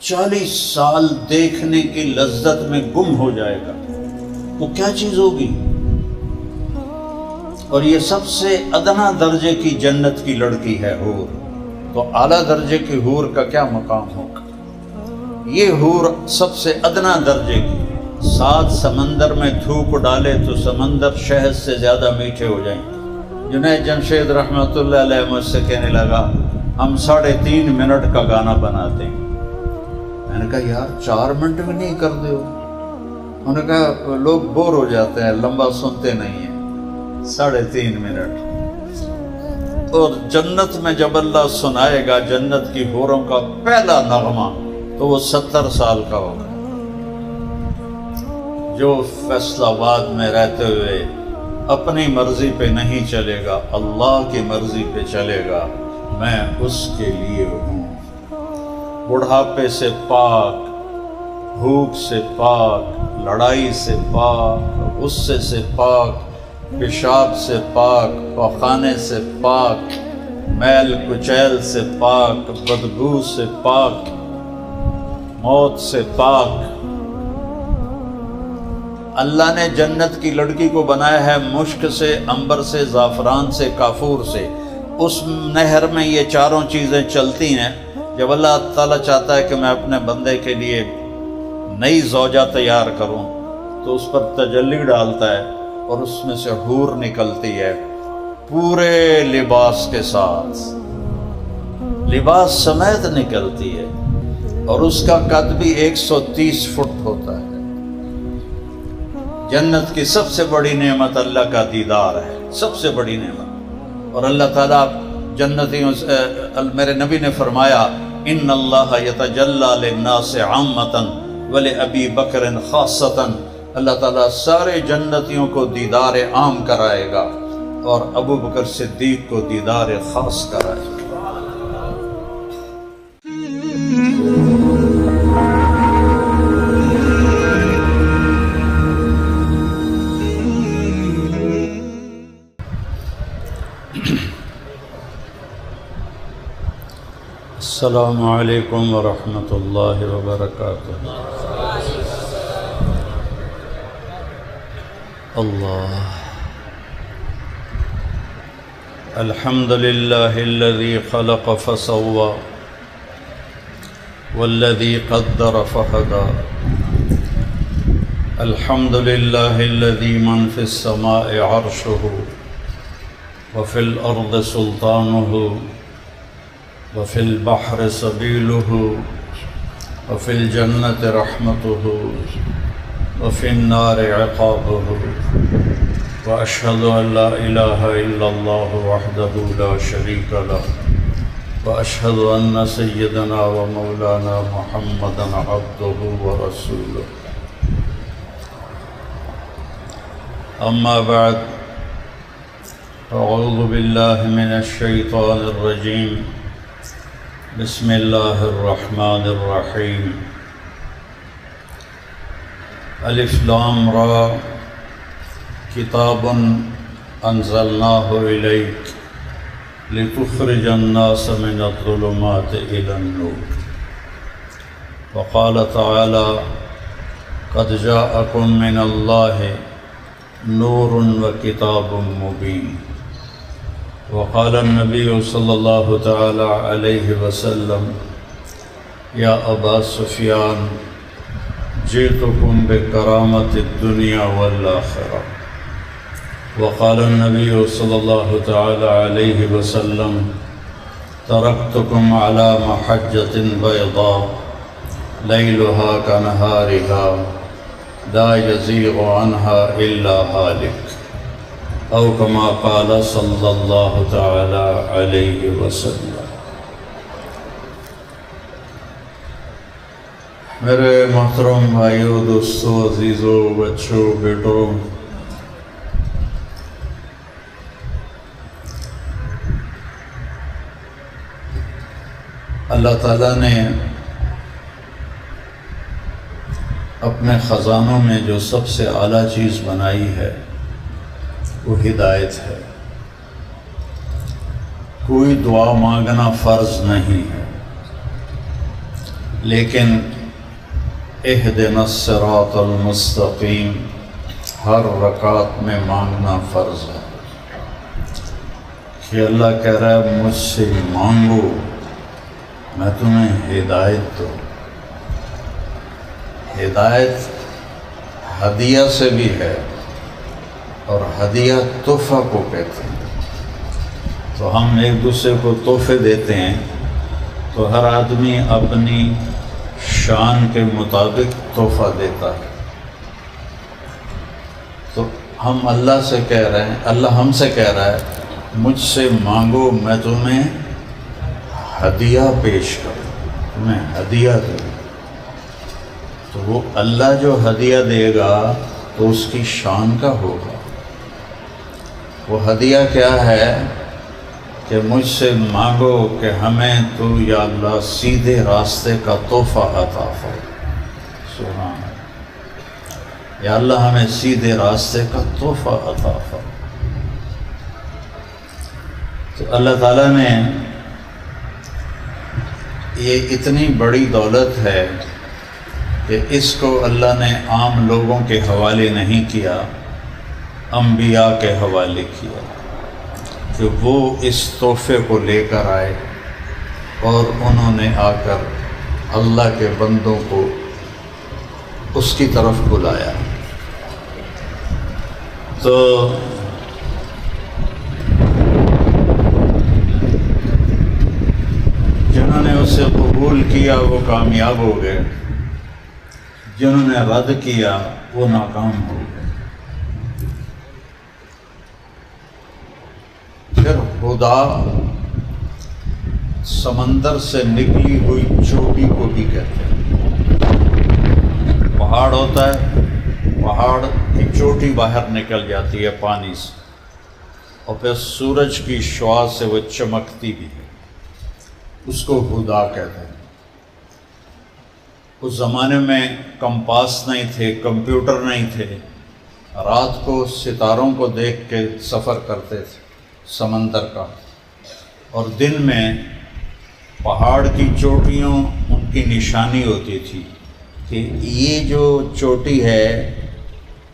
40 سال دیکھنے کی لذت میں گم ہو جائے گا، وہ کیا چیز ہوگی؟ اور یہ سب سے ادنا درجے کی جنت کی لڑکی ہے حور، تو اعلیٰ درجے کی حور کا کیا مقام ہوگا؟ یہ حور سب سے ادنا درجے کی، 7 سمندر میں تھوک ڈالے تو سمندر شہد سے زیادہ میٹھے ہو جائیں گے۔ جنید جمشید رحمۃ اللہ علیہ مجھ سے کہنے لگا ہم 3.5 منٹ کا گانا بناتے ہیں۔ میں نے کہا یار 4 منٹ بھی نہیں کر دو۔ انہوں نے کہا لوگ بور ہو جاتے ہیں، لمبا سنتے نہیں ہیں۔ 3.5 منٹ۔ اور جنت میں جب اللہ سنائے گا جنت کی حوروں کا پہلا نغمہ تو وہ 70 سال کا ہوگا۔ جو فیصل آباد میں رہتے ہوئے اپنی مرضی پہ نہیں چلے گا، اللہ کی مرضی پہ چلے گا، میں اس کے لیے ہوں۔ بڑھاپے سے پاک، بھوک سے پاک، لڑائی سے پاک، غصے سے پاک، پیشاب سے پاک، پخانے سے پاک، میل کچیل سے پاک، بدبو سے پاک، موت سے پاک۔ اللہ نے جنت کی لڑکی کو بنایا ہے مشک سے، عنبر سے، زعفران سے، کافور سے۔ اس نہر میں یہ چاروں چیزیں چلتی ہیں۔ جب اللہ تعالیٰ چاہتا ہے کہ میں اپنے بندے کے لیے نئی زوجہ تیار کروں تو اس پر تجلی ڈالتا ہے اور اس میں سے حور نکلتی ہے پورے لباس کے ساتھ، لباس سمیت نکلتی ہے، اور اس کا قد بھی 130 فٹ ہوتا ہے۔ جنت کی سب سے بڑی نعمت اللہ کا دیدار ہے، سب سے بڑی نعمت۔ اور اللہ تعالیٰ جنتیوں سے، میرے نبی نے فرمایا ان اللہ یتجلی للناس عامۃ ولابی بکر خاصۃ، اللہ تعالیٰ سارے جنتیوں کو دیدار عام کرائے گا اور ابو بکر صدیق کو دیدار خاص کرائے گا۔ السلام علیکم ورحمۃ اللہ وبرکاتہ۔ اللہ الحمد للہ الذی خلق فسوى والذی قدر فہدى، الحمد للہ الذی من فی السماء عرشہ وفی الارض سلطانہ وفی البحر سبیلہ وفی الجنة رحمتہ وفی النار عقابہ، واشہد ان لا الہ الا اللہ وحدہ لا شریک لہ، واشہد ان سیدنا و مولانا محمدا عبدہ ورسولہ۔ اما بعد، اعوذ باللہ من الشیطان الرجیم، بسم اللہ الرحمن الرحیم۔ الف لام را، کتاب انزلناہ الیک لتخرج الناس من الظلمات الی النور، وقال تعالی قد جاءکم من اللہ نور وکتاب مبین، وقال النبی صلی اللہ تعالی علیہ وسلم یا ابا سفیان جئتکم بکرامت الدنیا والآخرہ، وقال النبی صلی اللہ تعالی علیہ وسلم ترکتکم علی محجۃ بیضاء لیلها کنہارها لا یزیغ عنها الا ہالک، او کما قال صلی اللہ تعالی علیہ وسلم۔ میرے محترم بھائیوں، دوستوں، عزیزوں، بچوں، بیٹوں، اللہ تعالیٰ نے اپنے خزانوں میں جو سب سے اعلیٰ چیز بنائی ہے وہ ہدایت ہے۔ کوئی دعا مانگنا فرض نہیں ہے، لیکن اہدنا الصراط المستقیم ہر رکعت میں مانگنا فرض ہے کہ اللہ کہہ رہا ہے مجھ سے مانگو میں تمہیں ہدایت دوں۔ ہدایت ہدیہ سے بھی ہے اور ہدیہ تحفہ کو کہتے ہیں۔ تو ہم ایک دوسرے کو تحفے دیتے ہیں تو ہر آدمی اپنی شان کے مطابق تحفہ دیتا ہے۔ تو ہم اللہ سے کہہ رہے ہیں، اللہ ہم سے کہہ رہا ہے مجھ سے مانگو میں تمہیں ہدیہ پیش کروں، تمہیں ہدیہ دوں۔ تو وہ اللہ جو ہدیہ دے گا تو اس کی شان کا ہوگا۔ وہ ہدیہ کیا ہے کہ مجھ سے مانگو کہ ہمیں تو یا اللہ سیدھے راستے کا تحفہ عطا فرما، سبحان اللہ، یا اللہ ہمیں سیدھے راستے کا تحفہ عطا فرما۔ تو اللہ تعالیٰ نے یہ اتنی بڑی دولت ہے کہ اس کو اللہ نے عام لوگوں کے حوالے نہیں کیا، انبیاء کے حوالے کیا کہ وہ اس تحفے کو لے کر آئے اور انہوں نے آ کر اللہ کے بندوں کو اس کی طرف بلایا۔ تو جنہوں نے اسے قبول کیا وہ کامیاب ہو گئے، جنہوں نے رد کیا وہ ناکام ہو گئے۔ پھر خدا سمندر سے نکلی ہوئی چوٹی کو بھی کہتے ہیں۔ پہاڑ ہوتا ہے، پہاڑ کی چوٹی باہر نکل جاتی ہے پانی سے، اور پھر سورج کی شعاع سے وہ چمکتی بھی ہے، اس کو خدا کہتے ہیں۔ اس زمانے میں کمپاس نہیں تھے، کمپیوٹر نہیں تھے، رات کو ستاروں کو دیکھ کے سفر کرتے تھے سمندر کا، اور دن میں پہاڑ کی چوٹیوں ان کی نشانی ہوتی تھی کہ یہ جو چوٹی ہے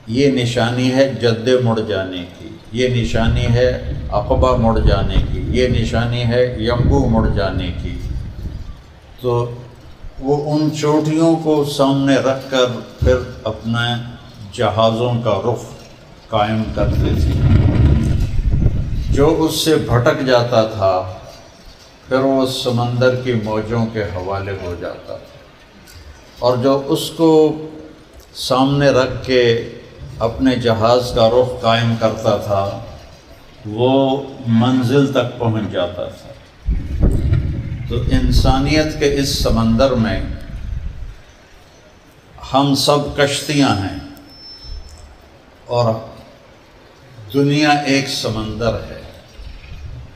یہ نشانی ہے جد مڑ جانے کی، یہ نشانی ہے عقبہ مڑ جانے کی، یہ نشانی ہے یمبو مڑ جانے کی۔ تو وہ ان چوٹیوں کو سامنے رکھ کر پھر اپنا جہازوں کا رخ قائم کرتے تھے۔ جو اس سے بھٹک جاتا تھا پھر وہ سمندر کی موجوں کے حوالے ہو جاتا تھا، اور جو اس کو سامنے رکھ کے اپنے جہاز کا رخ قائم کرتا تھا وہ منزل تک پہنچ جاتا تھا۔ تو انسانیت کے اس سمندر میں ہم سب کشتیاں ہیں اور دنیا ایک سمندر ہے،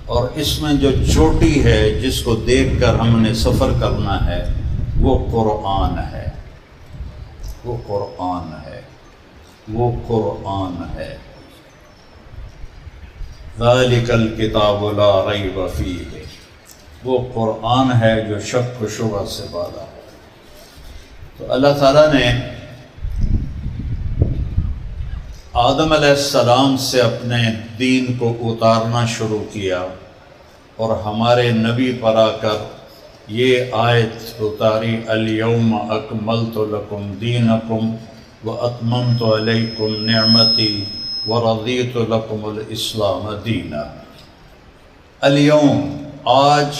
اور اس میں جو چوٹی ہے جس کو دیکھ کر ہم نے سفر کرنا ہے وہ قرآن ہے، وہ قرآن ہے، وہ قرآن ہے۔ ذالک الکتاب لا ریب فیہ، وہ قرآن ہے جو شک و شبہ سے بالا ہے۔ تو اللہ تعالیٰ نے آدم علیہ السلام سے اپنے دین کو اتارنا شروع کیا اور ہمارے نبی پر آ کر یہ آیت اتاری، الیوم اکملت لکم دینکم واتممت علیکم نعمتی ورضیت لکم الاسلام دینا۔ الیوم، آج،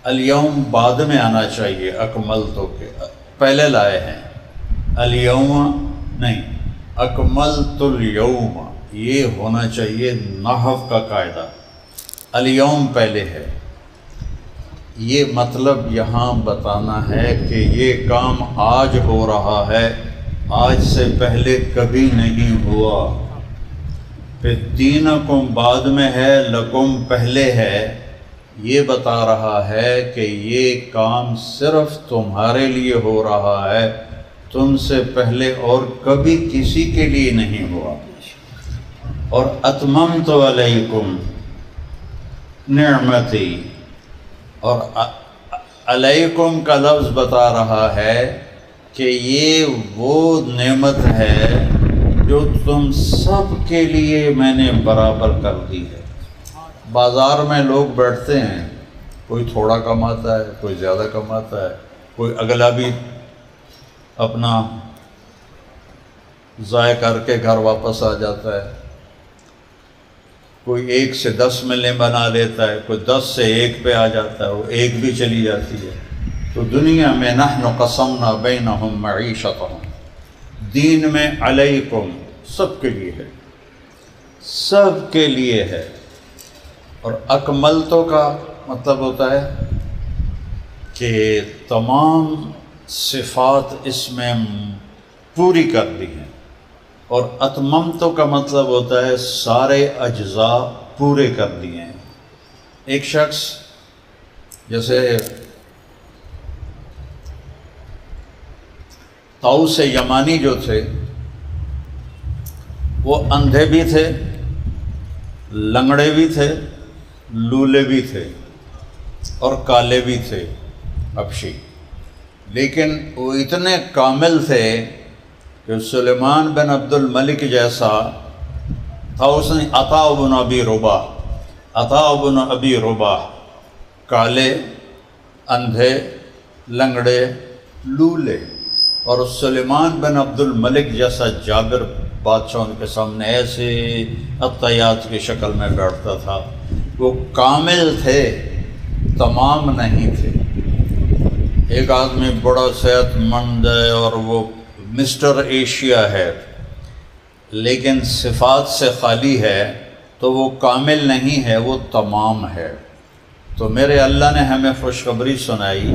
الیوم بعد میں آنا چاہیے، اکملتو کے پہلے لائے ہیں، الیوم نہیں، اکملت الیوم یہ ہونا چاہیے نحو کا قاعدہ، الیوم پہلے ہے۔ یہ مطلب یہاں بتانا ہے کہ یہ کام آج ہو رہا ہے، آج سے پہلے کبھی نہیں ہوا۔ پھر دینکم بعد میں ہے، لکم پہلے ہے، یہ بتا رہا ہے کہ یہ کام صرف تمہارے لیے ہو رہا ہے، تم سے پہلے اور کبھی کسی کے لیے نہیں ہوا۔ اور اتممت علیکم نعمتی، اور علیکم کا لفظ بتا رہا ہے کہ یہ وہ نعمت ہے جو تم سب کے لیے میں نے برابر کر دی ہے۔ بازار میں لوگ بیٹھتے ہیں، کوئی تھوڑا کماتا ہے، کوئی زیادہ کماتا ہے، کوئی اگلا بھی اپنا ضائع کر کے گھر واپس آ جاتا ہے، کوئی 1 سے 10 ملیں بنا لیتا ہے، کوئی 10 سے 1 پہ آ جاتا ہے، وہ 1 بھی چلی جاتی ہے۔ تو دنیا میں نحن قسمنا بینہم معیشتہم، دین میں علیکم سب کے لیے ہے، سب کے لیے ہے۔ اور اکملتو کا مطلب ہوتا ہے کہ تمام صفات اس میں پوری کر دی ہیں، اور اتممتو کا مطلب ہوتا ہے سارے اجزاء پورے کر دیے ہیں۔ ایک شخص جیسے طاؤس یمانی جو تھے، وہ اندھے بھی تھے، لنگڑے بھی تھے، لولے بھی تھے اور کالے بھی تھے، حبشی، لیکن وہ اتنے کامل تھے کہ سلیمان بن عبد الملک جیسا طاؤس نے عطاء بن ابی رباح کالے، اندھے، لنگڑے، لولے، اور سلیمان بن عبد الملک جیسا جابر بادشاہ ان کے سامنے ایسے عطیات کی شکل میں بیٹھتا تھا۔ وہ کامل تھے، تمام نہیں تھے۔ ایک آدمی بڑا صحت مند ہے اور وہ مسٹر ایشیا ہے، لیکن صفات سے خالی ہے، تو وہ کامل نہیں ہے، وہ تمام ہے۔ تو میرے اللہ نے ہمیں خوشخبری سنائی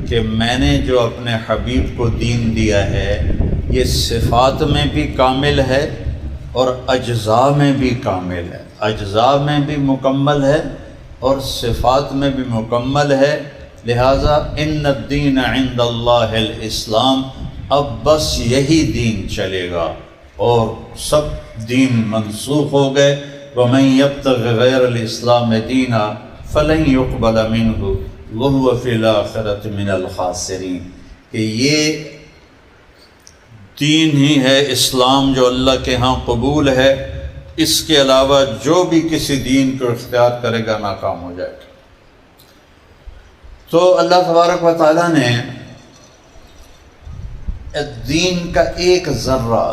کہ میں نے جو اپنے حبیب کو دین دیا ہے، یہ صفات میں بھی کامل ہے اور اجزاء میں بھی کامل ہے، اجزاء میں بھی مکمل ہے اور صفات میں بھی مکمل ہے۔ لہٰذا ان الدین عند اللہ الاسلام، اب بس یہی دین چلے گا اور سب دین منسوخ ہو گئے۔ وَمَن يَبْتَغِ غَيْرَ الْإِسْلَامِ دِينًا فَلَن يُقْبَلَ مِنْهُ وَهُوَ فِي الْآخِرَةِ مِنَ الْخَاسِرِينَ، کہ یہ دین ہی ہے اسلام جو اللہ کے ہاں قبول ہے، اس کے علاوہ جو بھی کسی دین کو اختیار کرے گا ناکام ہو جائے گا۔ تو اللہ تبارک و تعالیٰ نے دین کا ایک ذرہ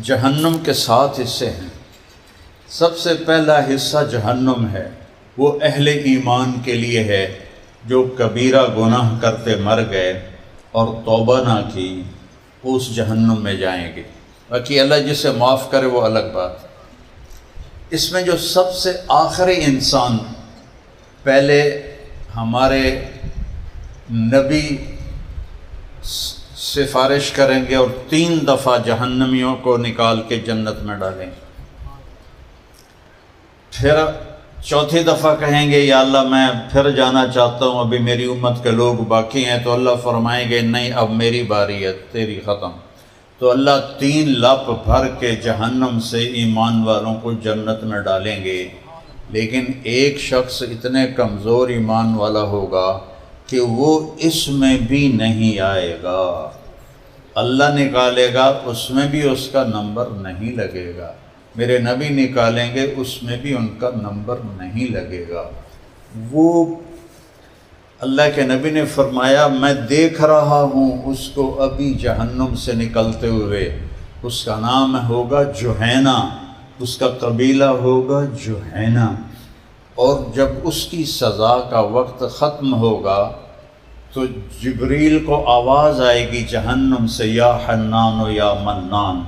جہنم کے 7 حصے ہیں۔ سب سے پہلا حصہ جہنم ہے، وہ اہل ایمان کے لیے ہے جو کبیرہ گناہ کرتے مر گئے اور توبہ نہ کی، اس جہنم میں جائیں گے۔ باقی اللہ جسے معاف کرے وہ الگ بات ہے۔ اس میں جو سب سے آخری انسان، پہلے ہمارے نبی سفارش کریں گے اور 3 دفعہ جہنمیوں کو نکال کے جنت میں ڈالیں گے، پھر 4تھی دفعہ کہیں گے یا اللہ میں پھر جانا چاہتا ہوں، ابھی میری امت کے لوگ باقی ہیں، تو اللہ فرمائیں گے نہیں اب میری باری ہے، تیری ختم۔ تو اللہ 3 لپ بھر کے جہنم سے ایمان والوں کو جنت میں ڈالیں گے، لیکن ایک شخص اتنے کمزور ایمان والا ہوگا کہ وہ اس میں بھی نہیں آئے گا، اللہ نکالے گا، اس میں بھی اس کا نمبر نہیں لگے گا، میرے نبی نکالیں گے اس میں بھی ان کا نمبر نہیں لگے گا۔ وہ اللہ کے نبی نے فرمایا میں دیکھ رہا ہوں اس کو ابھی جہنم سے نکلتے ہوئے، اس کا نام ہوگا جوہینہ، اس کا قبیلہ ہوگا جوہینہ، اور جب اس کی سزا کا وقت ختم ہوگا تو جبریل کو آواز آئے گی جہنم سے، یا حنان و یا منان،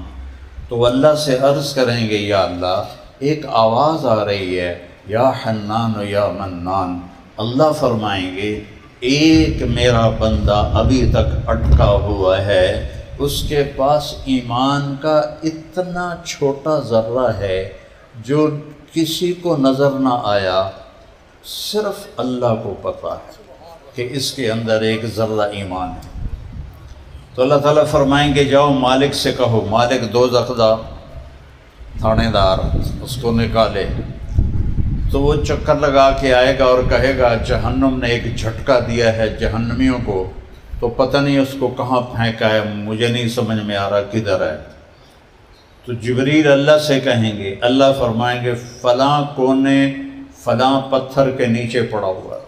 تو اللہ سے عرض کریں گے یا اللہ ایک آواز آ رہی ہے یا حنان و یا منان، اللہ فرمائیں گے ایک میرا بندہ ابھی تک اٹکا ہوا ہے، اس کے پاس ایمان کا اتنا چھوٹا ذرہ ہے جو کسی کو نظر نہ آیا، صرف اللہ کو پتہ ہے کہ اس کے اندر ایک ذرہ ایمان ہے۔ تو اللہ تعالیٰ فرمائیں گے جاؤ مالک سے کہو، مالک دوزخ دا تھانے دار اس کو نکالے، تو وہ چکر لگا کے آئے گا اور کہے گا جہنم نے ایک جھٹکا دیا ہے جہنمیوں کو، تو پتہ نہیں اس کو کہاں پھینکا ہے، مجھے نہیں سمجھ میں آ رہا کدھر ہے۔ تو جبریل اللہ سے کہیں گے، اللہ فرمائیں گے فلاں کونے فلاں پتھر کے نیچے پڑا ہوا ہے۔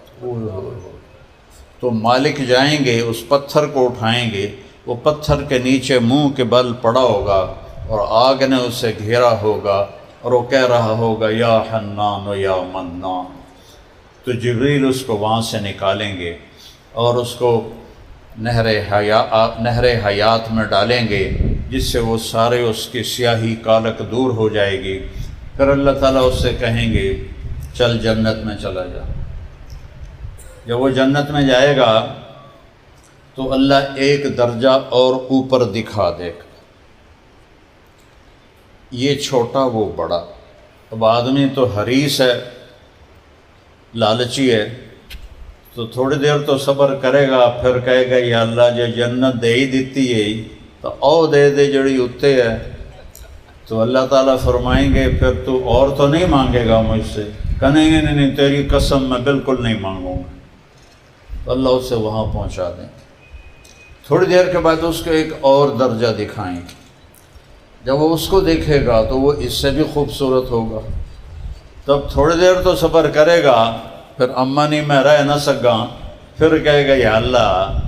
تو مالک جائیں گے اس پتھر کو اٹھائیں گے، وہ پتھر کے نیچے منہ کے بل پڑا ہوگا اور آگ نے اسے گھیرا ہوگا اور وہ کہہ رہا ہوگا یا حنان و یا منان۔ تو جبریل اس کو وہاں سے نکالیں گے اور اس کو نہر حیات میں ڈالیں گے، جس سے وہ سارے اس کی سیاہی کالک دور ہو جائے گی۔ پھر اللہ تعالیٰ اس سے کہیں گے چل جنت میں چلا جا۔ جب وہ جنت میں جائے گا تو اللہ ایک درجہ اور اوپر دکھا دے گا، یہ چھوٹا وہ بڑا۔ اب آدمی تو حریص ہے، لالچی ہے، تو تھوڑی دیر تو صبر کرے گا، پھر کہے گا یا اللہ جو جنت دے ہی دیتی ہے تو او دے دے جڑی اتے ہے۔ تو اللہ تعالیٰ فرمائیں گے پھر تو اور تو نہیں مانگے گا مجھ سے؟ کہیں گے نہیں تیری قسم میں بالکل نہیں مانگوں گا۔ تو اللہ اسے وہاں پہنچا دیں۔ تھوڑی دیر کے بعد اس کو ایک اور درجہ دکھائیں گے، جب وہ اس کو دیکھے گا تو وہ اس سے بھی خوبصورت ہوگا۔ تب تھوڑی دیر تو صبر کرے گا، پھر اما نہیں میں رہ نہ سکا، پھر کہے گا یا اللہ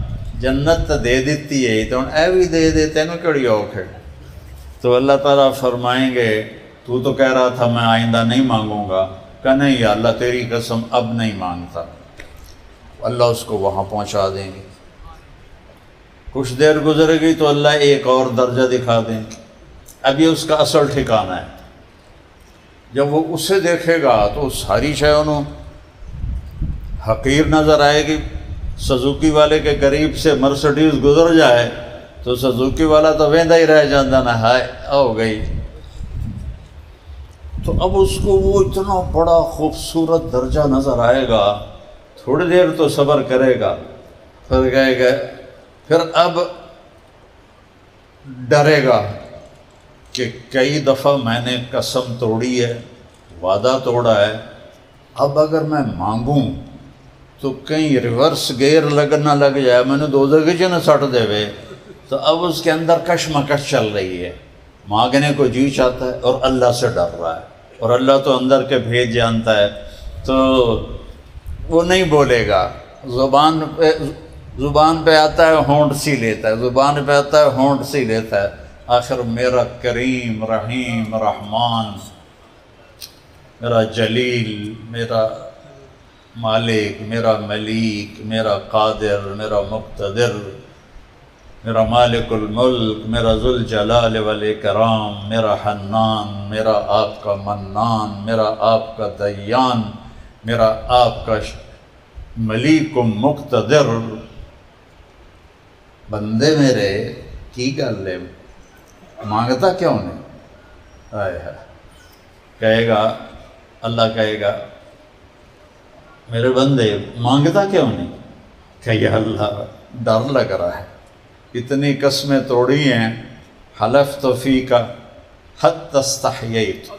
جنت تو دے دیتی ہے تو اے بھی دے دے، تینوں کیڑی اوکھ ہے؟ تو اللہ تعالیٰ فرمائیں گے تو کہہ رہا تھا میں آئندہ نہیں مانگوں گا، کہ نہیں یا اللہ تیری قسم اب نہیں مانگتا۔ اللہ اس کو وہاں پہنچا دیں گے۔ کچھ دیر گزرے گی تو اللہ ایک اور درجہ دکھا دیں گے، اب یہ اس کا اصل ٹھکانہ ہے۔ جب وہ اسے دیکھے گا تو ساری شے انہوں حقیر نظر آئے گی۔ سزوکی والے کے قریب سے مرسڈیز گزر جائے تو سزوکی والا تو ویندا ہی رہ جاندہ نا، ہائے ہو گئی۔ تو اب اس کو وہ اتنا بڑا خوبصورت درجہ نظر آئے گا، تھوڑی دیر تو صبر کرے گا، پھر کہے گا، پھر اب ڈرے گا کہ کئی دفعہ میں نے قسم توڑی ہے، وعدہ توڑا ہے، اب اگر میں مانگوں تو کہیں ریورس گیئر نہ لگ جائے، میں نے دوزخ نہ سٹ دے وے۔ تو اب اس کے اندر کشمکش چل رہی ہے، مانگنے کو جی چاہتا ہے اور اللہ سے ڈر رہا ہے، اور اللہ تو اندر کے بھید جانتا ہے، تو وہ نہیں بولے گا۔ زبان پہ آتا ہے ہونٹ سی لیتا ہے، زبان پہ آتا ہے ہونٹ سی لیتا ہے، آخر میرا کریم رحیم رحمان، میرا جلیل، میرا مالک، میرا ملیک، میرا قادر، میرا مقتدر، میرا مالک الملک، میرا ذوالجلال والاکرام، میرا حنان، میرا آپ کا منان، میرا آپ کا دیان، میرا آپ کا ملیک مقتدر۔ بندے میرے کی گل ہے، مانگتا کیوں نہیں؟ آئے ہے کہے گا، اللہ کہے گا میرے بندے مانگتا کیوں نہیں؟ کہ یا اللہ ڈر لگ رہا ہے، اتنی قسمیں توڑی ہیں، حلفت فیک حتی استحییت،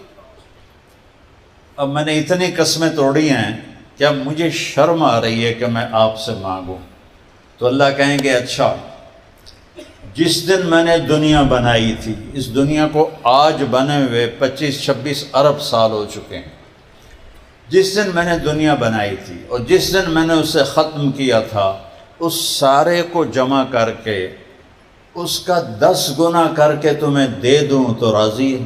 اب میں نے اتنی قسمیں توڑی ہیں کہ اب مجھے شرم آ رہی ہے کہ میں آپ سے مانگوں۔ تو اللہ کہیں گے اچھا، جس دن میں نے دنیا بنائی تھی، اس دنیا کو آج بنے ہوئے 25-26 ارب سال ہو چکے ہیں، جس دن میں نے دنیا بنائی تھی اور جس دن میں نے اسے ختم کیا تھا، اس سارے کو جمع کر کے اس کا 10 گنا کر کے تمہیں دے دوں تو راضی ہے؟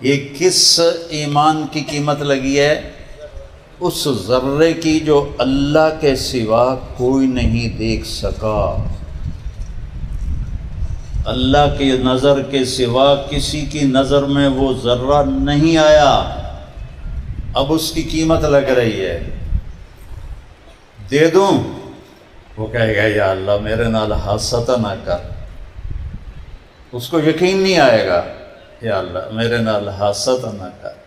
یہ کس ایمان کی قیمت لگی ہے؟ اس ذرے کی جو اللہ کے سوا کوئی نہیں دیکھ سکا، اللہ کی نظر کے سوا کسی کی نظر میں وہ ذرہ نہیں آیا، اب اس کی قیمت لگ رہی ہے، دے دوں؟ وہ کہے گا یا اللہ میرے نال حادثہ نہ کر، اس کو یقین نہیں آئے گا، یا اللہ میرے نال حادثہ نہ کر۔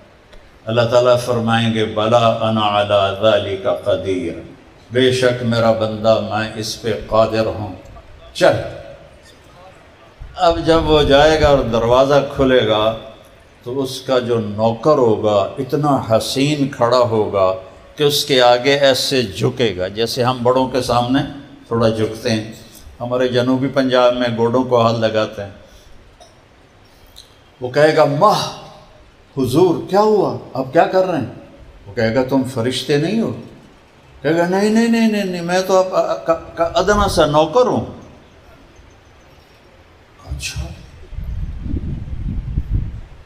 اللہ تعالیٰ فرمائیں گے بلا انا علی ذالک قدیر، بے شک میرا بندہ میں اس پہ قادر ہوں، چل۔ اب جب وہ جائے گا اور دروازہ کھلے گا تو اس کا جو نوکر ہوگا اتنا حسین کھڑا ہوگا کہ اس کے آگے ایسے جھکے گا جیسے ہم بڑوں کے سامنے تھوڑا جھکتے ہیں. ہمارے جنوبی پنجاب میں گوڑوں کو ہاتھ لگاتے ہیں. وہ کہے گا ماہ حضور کیا ہوا، آپ کیا کر رہے ہیں؟ وہ کہے گا تم فرشتے نہیں ہو؟ کہے گا نہیں نہیں نہیں نہیں نہیں، میں تو آپ کا ادنا سا نوکر ہوں. اچھا.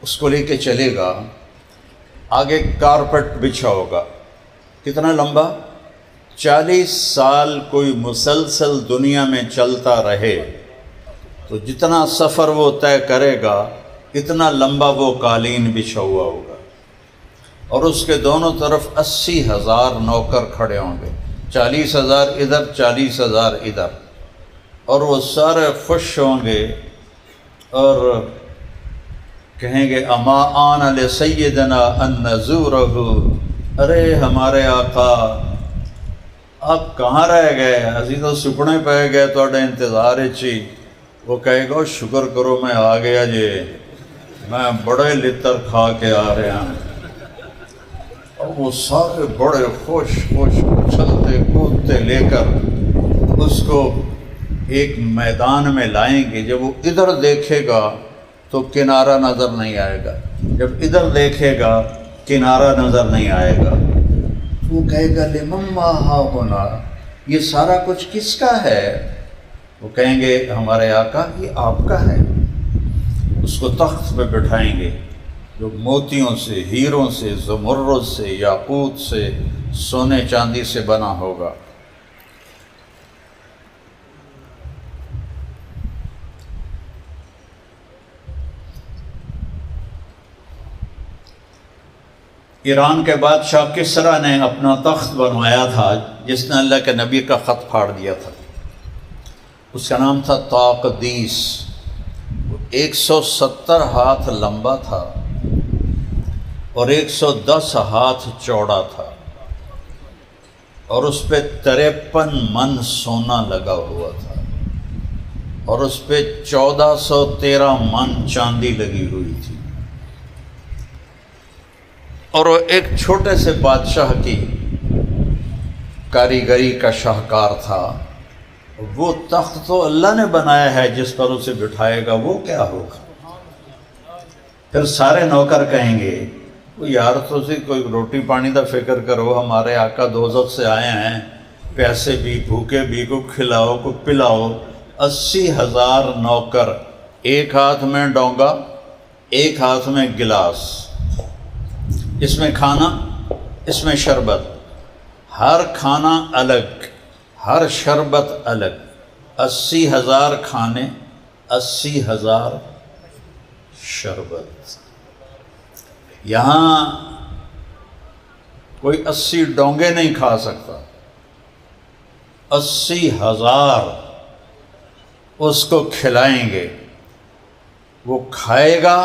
اس کو لے کے چلے گا، آگے کارپٹ بچھا ہوگا. کتنا لمبا؟ 40 سال کوئی مسلسل دنیا میں چلتا رہے تو جتنا سفر وہ طے کرے گا اتنا لمبا وہ قالین بچھا ہوا ہوگا، اور اس کے دونوں طرف 80,000 نوکر کھڑے ہوں گے. 40,000 ادھر، 40,000 ادھر، اور وہ سارے خوش ہوں گے اور کہیں گے اما آن لسیدنا ان نزورہ، ارے ہمارے آقا آپ کہاں رہ گئے، اسی تو سکنے پہ گئے توڑے انتظار چی. وہ کہے گا شکر کرو میں آ گیا جی، میں بڑے لطر کھا کے آ رہا ہوں. اور وہ سارے بڑے خوش چلتے کودتے لے کر اس کو ایک میدان میں لائیں گے. جب وہ ادھر دیکھے گا تو کنارہ نظر نہیں آئے گا، جب ادھر دیکھے گا کنارہ نظر نہیں آئے گا. وہ کہے گا لمما ہاہنا، یہ سارا کچھ کس کا ہے؟ وہ کہیں گے ہمارے آقا یہ آپ کا ہے. اس کو تخت پہ بٹھائیں گے جو موتیوں سے، ہیروں سے، زمرد سے، یاقوت سے، سونے چاندی سے بنا ہوگا. ایران کے بادشاہ کسرا نے اپنا تخت بنوایا تھا جس نے اللہ کے نبی کا خط پھاڑ دیا تھا. اس کا نام تھا طاقدیس. 170 ہاتھ لمبا تھا اور 110 ہاتھ چوڑا تھا، اور اس پہ 53 من سونا لگا ہوا تھا، اور اس پہ 1413 من چاندی لگی ہوئی تھی. اور وہ ایک چھوٹے سے بادشاہ کی کاریگری کا شاہکار تھا. وہ تخت تو اللہ نے بنایا ہے، جس پر اسے بٹھائے گا وہ کیا ہوگا. پھر سارے نوکر کہیں گے یار تسی کوئی روٹی پانی دا فکر کرو، ہمارے آقا دوزخ سے آئے ہیں، پیسے بھی بھوکے بھی کو کھلاؤ کو پلاؤ. 80,000 نوکر، ایک ہاتھ میں ڈونگا، ایک ہاتھ میں گلاس، اس میں کھانا، اس میں شربت، ہر کھانا الگ، ہر شربت الگ. 80,000 کھانے، 80,000 شربت. یہاں کوئی 80 ڈونگے نہیں کھا سکتا، 80,000 اس کو کھلائیں گے. وہ کھائے گا،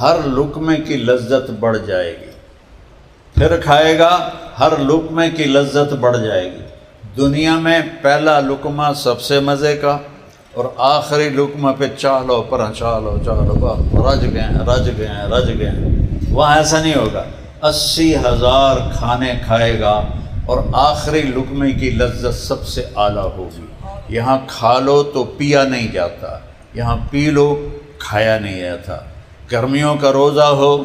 ہر لقمے کی لذت بڑھ جائے گی، پھر کھائے گا، ہر لقمے کی لذت بڑھ جائے گی. دنیا میں پہلا لقمہ سب سے مزے کا، اور آخری لقمہ پہ چالو پر چالو رج گئے. وہاں ایسا نہیں ہوگا. 80,000 کھانے کھائے گا اور آخری لقمے کی لذت سب سے اعلیٰ ہوگی. یہاں کھا لو تو پیا نہیں جاتا، یہاں پی لو کھایا نہیں جاتا. گرمیوں کا روزہ ہو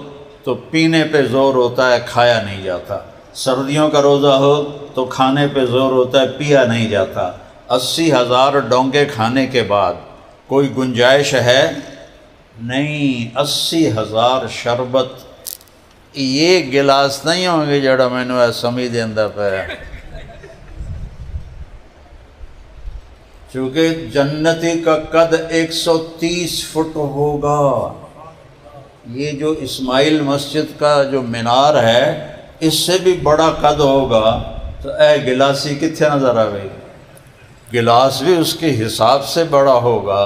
تو پینے پہ زور ہوتا ہے، کھایا نہیں جاتا. سردیوں کا روزہ ہو تو کھانے پہ زور ہوتا ہے، پیا نہیں جاتا. 80,000 ڈونگے کھانے کے بعد کوئی گنجائش ہے نہیں. 80,000 شربت. یہ گلاس نہیں ہوں گے جڑا میں نے سمجھ دیندہ پہ، چونکہ جنتی کا قد 130 فٹ ہوگا. یہ جو اسماعیل مسجد کا جو مینار ہے اس سے بھی بڑا قد ہوگا. تو اے گلاسی کتنے نظر آئے گی؟ گلاس بھی اس کے حساب سے بڑا ہوگا.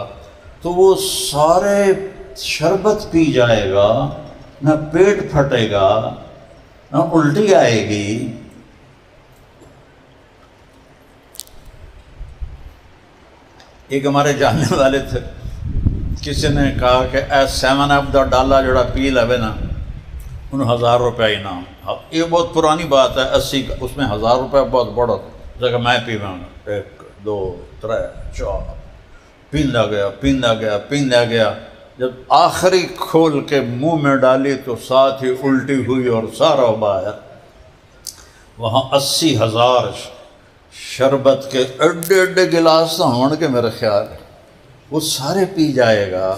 تو وہ سارے شربت پی جائے گا، نہ پیٹ پھٹے گا، نہ الٹی آئے گی. ایک ہمارے جاننے والے تھے، کسی نے کہا کہ اے 7 اپ دا ڈالا جڑا پی لوے نا انہوں 1000 روپے انعام. یہ بہت پرانی بات ہے. 80 اس میں 1000 روپے بہت بڑا جگہ میں پیواں 1 2 3 4 پیندا گیا. جب آخری کھول کے منہ میں ڈالی تو ساتھ ہی الٹی ہوئی اور سارا باہر. وہاں 80,000 شربت کے ایڈے گلاس تو ہون کے میرے خیال وہ سارے پی جائے گا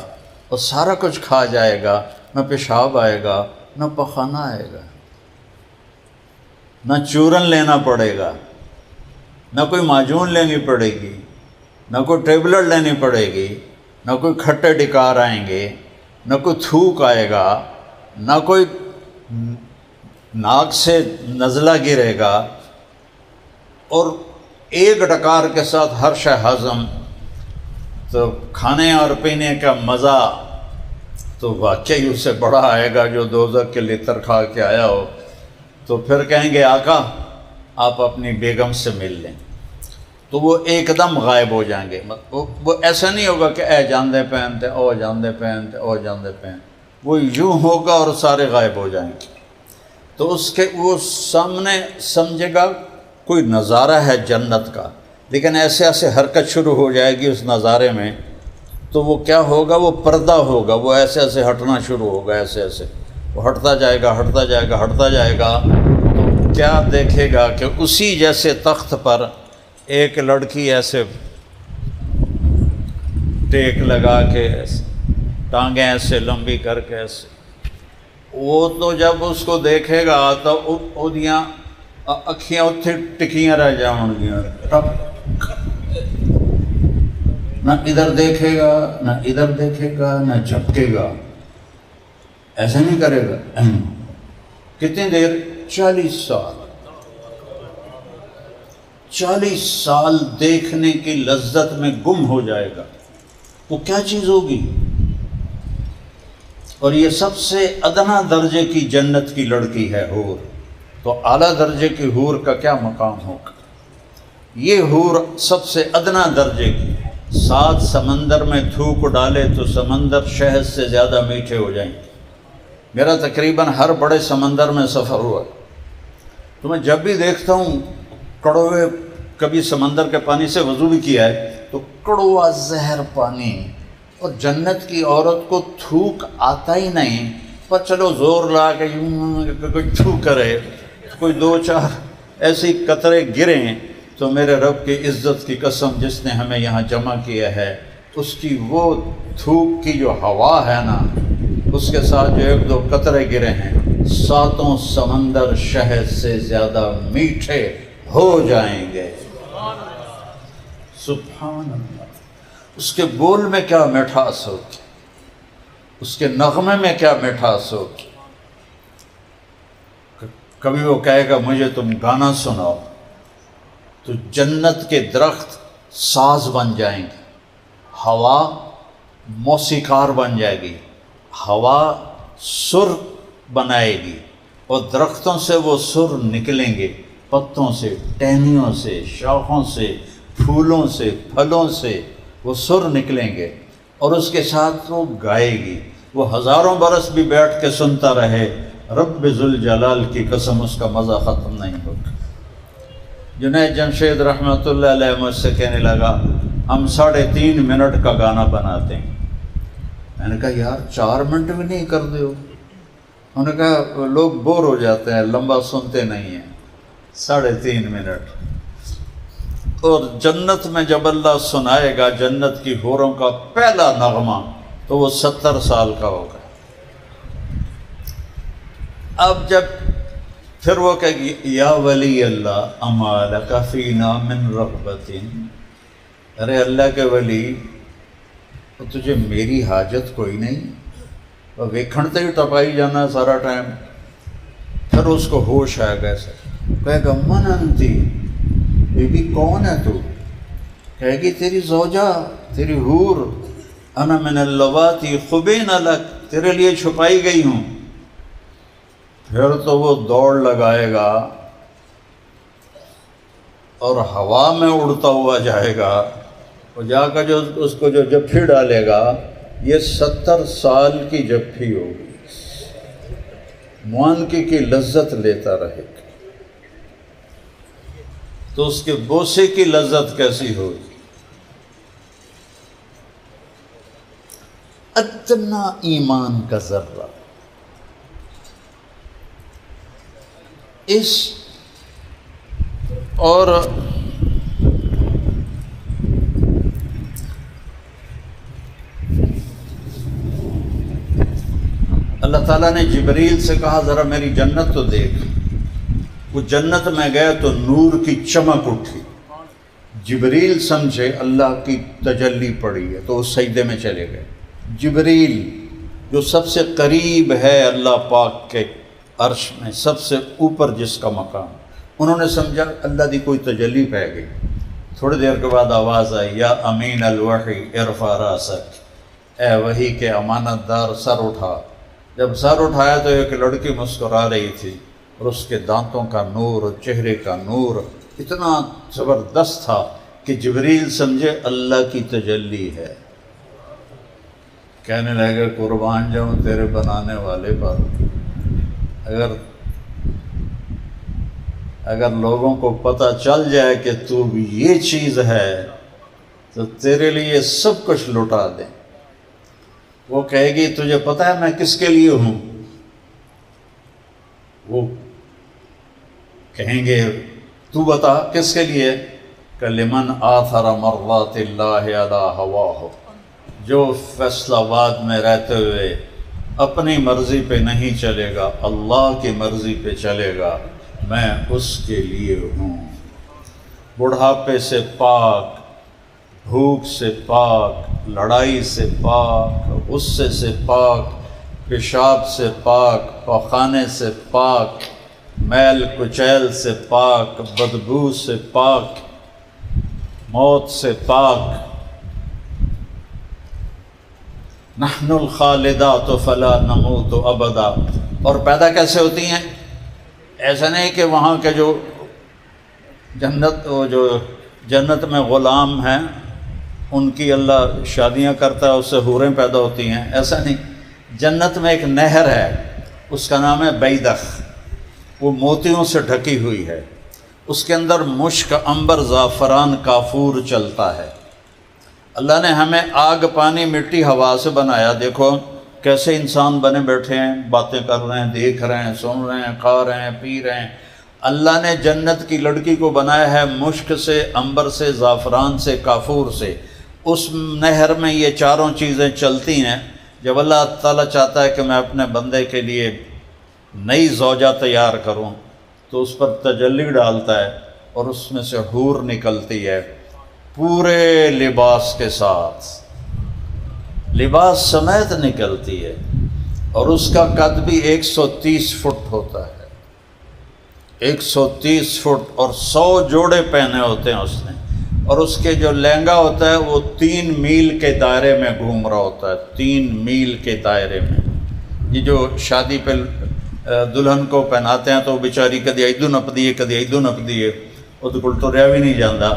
اور سارا کچھ کھا جائے گا. نہ پیشاب آئے گا نہ پخانہ آئے گا، نہ چورن لینا پڑے گا، نہ کوئی معجون لینی پڑے گی، نہ کوئی ٹیبلٹ لینی پڑے گی، نہ کوئی کھٹے ڈکار آئیں گے، نہ کوئی تھوک آئے گا، نہ کوئی ناک سے نزلہ گرے گا، اور ایک ڈکار کے ساتھ ہر شے ہضم. تو کھانے اور پینے کا مزہ تو واقعی اس سے بڑا آئے گا جو دوزخ کے لتر کھا کے آیا ہو. تو پھر کہیں گے آقا آپ اپنی بیگم سے مل لیں، تو وہ ایک دم غائب ہو جائیں گے. وہ ایسا نہیں ہوگا کہ اے جاندے پہنتے او جاندے پہنتے او جاندے پہن، وہ یوں ہوگا اور سارے غائب ہو جائیں گے. تو اس کے وہ سامنے سمجھے گا کوئی نظارہ ہے جنت کا، لیکن ایسے ایسے حرکت شروع ہو جائے گی اس نظارے میں. تو وہ کیا ہوگا، وہ پردہ ہوگا، وہ ایسے ایسے ہٹنا شروع ہوگا، ایسے ایسے وہ ہٹتا جائے گا ہٹتا جائے گا ہٹتا جائے گا. تو کیا دیکھے گا کہ اسی جیسے تخت پر ایک لڑکی ایسے ٹیک لگا کے ایسے ٹانگیں ایسے لمبی کر کے ایسے. وہ تو جب اس کو دیکھے گا تو اودیاں اکھیاں اتھے ٹکیاں رہ جاؤں گیاں، نہ ادھر دیکھے گا نہ ادھر دیکھے گا نہ جھپکے گا، ایسا نہیں کرے گا. کتنی دیر؟ 40 سال. 40 سال دیکھنے کی لذت میں گم ہو جائے گا. وہ کیا چیز ہوگی؟ اور یہ سب سے ادنا درجے کی جنت کی لڑکی ہے حور. تو اعلیٰ درجے کی حور کا کیا مقام ہوگا؟ یہ حور سب سے ادنا درجے کی 7 سمندر میں تھوک ڈالے تو سمندر شہد سے زیادہ میٹھے ہو جائیں گے. میرا تقریباً ہر بڑے سمندر میں سفر ہوا، تو میں جب بھی دیکھتا ہوں کڑوے، کبھی سمندر کے پانی سے وضو بھی کیا ہے تو کڑوا زہر پانی، اور جنت کی عورت کو تھوک آتا ہی نہیں، پر چلو زور لا کے کوئی تھوک کرے، کوئی 2-4 ایسی قطرے گریں تو میرے رب کی عزت کی قسم جس نے ہمیں یہاں جمع کیا ہے، اس کی وہ تھوک کی جو ہوا ہے نا، اس کے ساتھ جو 1-2 قطرے گرے ہیں، 7 سمندر شہد سے زیادہ میٹھے ہو جائیں گے. سبحان اللہ. اس کے بول میں کیا مٹھاس ہوگی، اس کے نغمے میں کیا مٹھاس ہوگی. کبھی وہ کہے گا مجھے تم گانا سناؤ، تو جنت کے درخت ساز بن جائیں گے، ہوا موسیقار بن جائے گی، ہوا سر بنائے گی، اور درختوں سے وہ سر نکلیں گے، پتوں سے، ٹہنیوں سے، شاخوں سے، پھولوں سے، پھلوں سے وہ سر نکلیں گے، اور اس کے ساتھ وہ گائے گی. وہ ہزاروں برس بھی بیٹھ کے سنتا رہے، رب ذوالجلال کی قسم اس کا مزہ ختم نہیں ہوگا. جنید جمشید رحمۃ اللہ علیہ مجھ سے کہنے لگا ہم 3.5 منٹ کا گانا بناتے ہیں. میں نے کہا یار 4 منٹ بھی نہیں کر دے ہو. انہوں نے کہا لوگ بور ہو جاتے ہیں، لمبا سنتے نہیں ہیں. 3.5 منٹ. اور جنت میں جب اللہ سنائے گا جنت کی حوروں کا پہلا نغمہ تو وہ 70 سال کا ہوگا. اب جب پھر وہ کہے گی یا ولی اللہ اما لک فینا من رغبت، ارے اللہ کے ولی تجھے میری حاجت کوئی نہیں، اور ویکھنتے ہی ٹپائی جانا سارا ٹائم. پھر اس کو ہوش آئے گا، ایسے کہے گا من انتی، بی بی کون ہے تو؟ کہے گی تیری زوجہ، تیری حور، انا من اللواتی خبین لک، تیرے لیے چھپائی گئی ہوں. پھر تو وہ دوڑ لگائے گا اور ہوا میں اڑتا ہوا جائے گا، اور جا کر جو اس کو جو جفی ڈالے گا یہ 70 سال کی جب بھی ہوگی معانقے کی لذت لیتا رہے گا تو اس کے بوسے کی لذت کیسی ہوگی؟ ادنا ایمان کا ذرہ اس اور اللہ تعالیٰ نے جبریل سے کہا ذرا میری جنت تو دیکھ۔ وہ جنت میں گیا تو نور کی چمک اٹھی، جبریل سمجھے اللہ کی تجلی پڑی ہے تو وہ سجدے میں چلے گئے۔ جبریل جو سب سے قریب ہے اللہ پاک کے عرش میں، سب سے اوپر جس کا مقام، انہوں نے سمجھا اللہ دی کوئی تجلی پہ گئی۔ تھوڑی دیر کے بعد آواز آئی یا امین الوحی ارفع راسک، اے وحی کے امانت دار سر اٹھا۔ جب سر اٹھایا تو ایک لڑکی مسکرا رہی تھی اور اس کے دانتوں کا نور اور چہرے کا نور اتنا زبردست تھا کہ جبریل سمجھے اللہ کی تجلی ہے۔ کہنے لگے قربان جاؤں تیرے بنانے والے پر، اگر لوگوں کو پتہ چل جائے کہ تو بھی یہ چیز ہے تو تیرے لیے سب کچھ لٹا دیں۔ وہ کہے گی تجھے پتہ ہے میں کس کے لیے ہوں؟ وہ کہیں گے تو بتا کس کے لیے؟ کہ لمن آثر مرضات اللہ علی ہواہ، جو فیصلہ آباد میں رہتے ہوئے اپنی مرضی پہ نہیں چلے گا، اللہ کی مرضی پہ چلے گا، میں اس کے لیے ہوں۔ بڑھاپے سے پاک، بھوک سے پاک، لڑائی سے پاک، غصے سے پاک، پیشاب سے پاک، پاخانے سے پاک، میل کچیل سے پاک، بدبو سے پاک، موت سے پاک۔ نحن الخالدات فلا نموت ابدا۔ اور پیدا کیسے ہوتی ہیں؟ ایسا نہیں کہ وہاں کے جو جنت میں غلام ہیں ان کی اللہ شادیاں کرتا ہے، اس سے حوریں پیدا ہوتی ہیں، ایسا نہیں۔ جنت میں ایک نہر ہے، اس کا نام ہے بیدخ، وہ موتیوں سے ڈھکی ہوئی ہے، اس کے اندر مشک، عنبر، زعفران، کافور چلتا ہے۔ اللہ نے ہمیں آگ، پانی، مٹی، ہوا سے بنایا۔ دیکھو کیسے انسان بنے بیٹھے ہیں، باتیں کر رہے ہیں، دیکھ رہے ہیں، سن رہے ہیں، کھا رہے ہیں، پی رہے ہیں۔ اللہ نے جنت کی لڑکی کو بنایا ہے مشک سے، عنبر سے، زعفران سے، کافور سے۔ اس نہر میں یہ چاروں چیزیں چلتی ہیں۔ جب اللہ تعالیٰ چاہتا ہے کہ میں اپنے بندے کے لیے نئی زوجہ تیار کروں تو اس پر تجلی ڈالتا ہے اور اس میں سے حور نکلتی ہے پورے لباس کے ساتھ، لباس سمیت نکلتی ہے، اور اس کا قد بھی 130 فٹ ہوتا ہے، 130 فٹ، اور 100 جوڑے پہنے ہوتے ہیں اس نے، اور اس کے جو لہنگا ہوتا ہے وہ 3 میل کے دائرے میں گھوم رہا ہوتا ہے، 3 میل کے دائرے میں۔ یہ جو شادی پہ دلہن کو پہناتے ہیں تو بیچاری کدی ایدو نپ دیے، کدی ایدو نپ دیے، وہ تو کل ٹریا بھی نہیں جاندہ،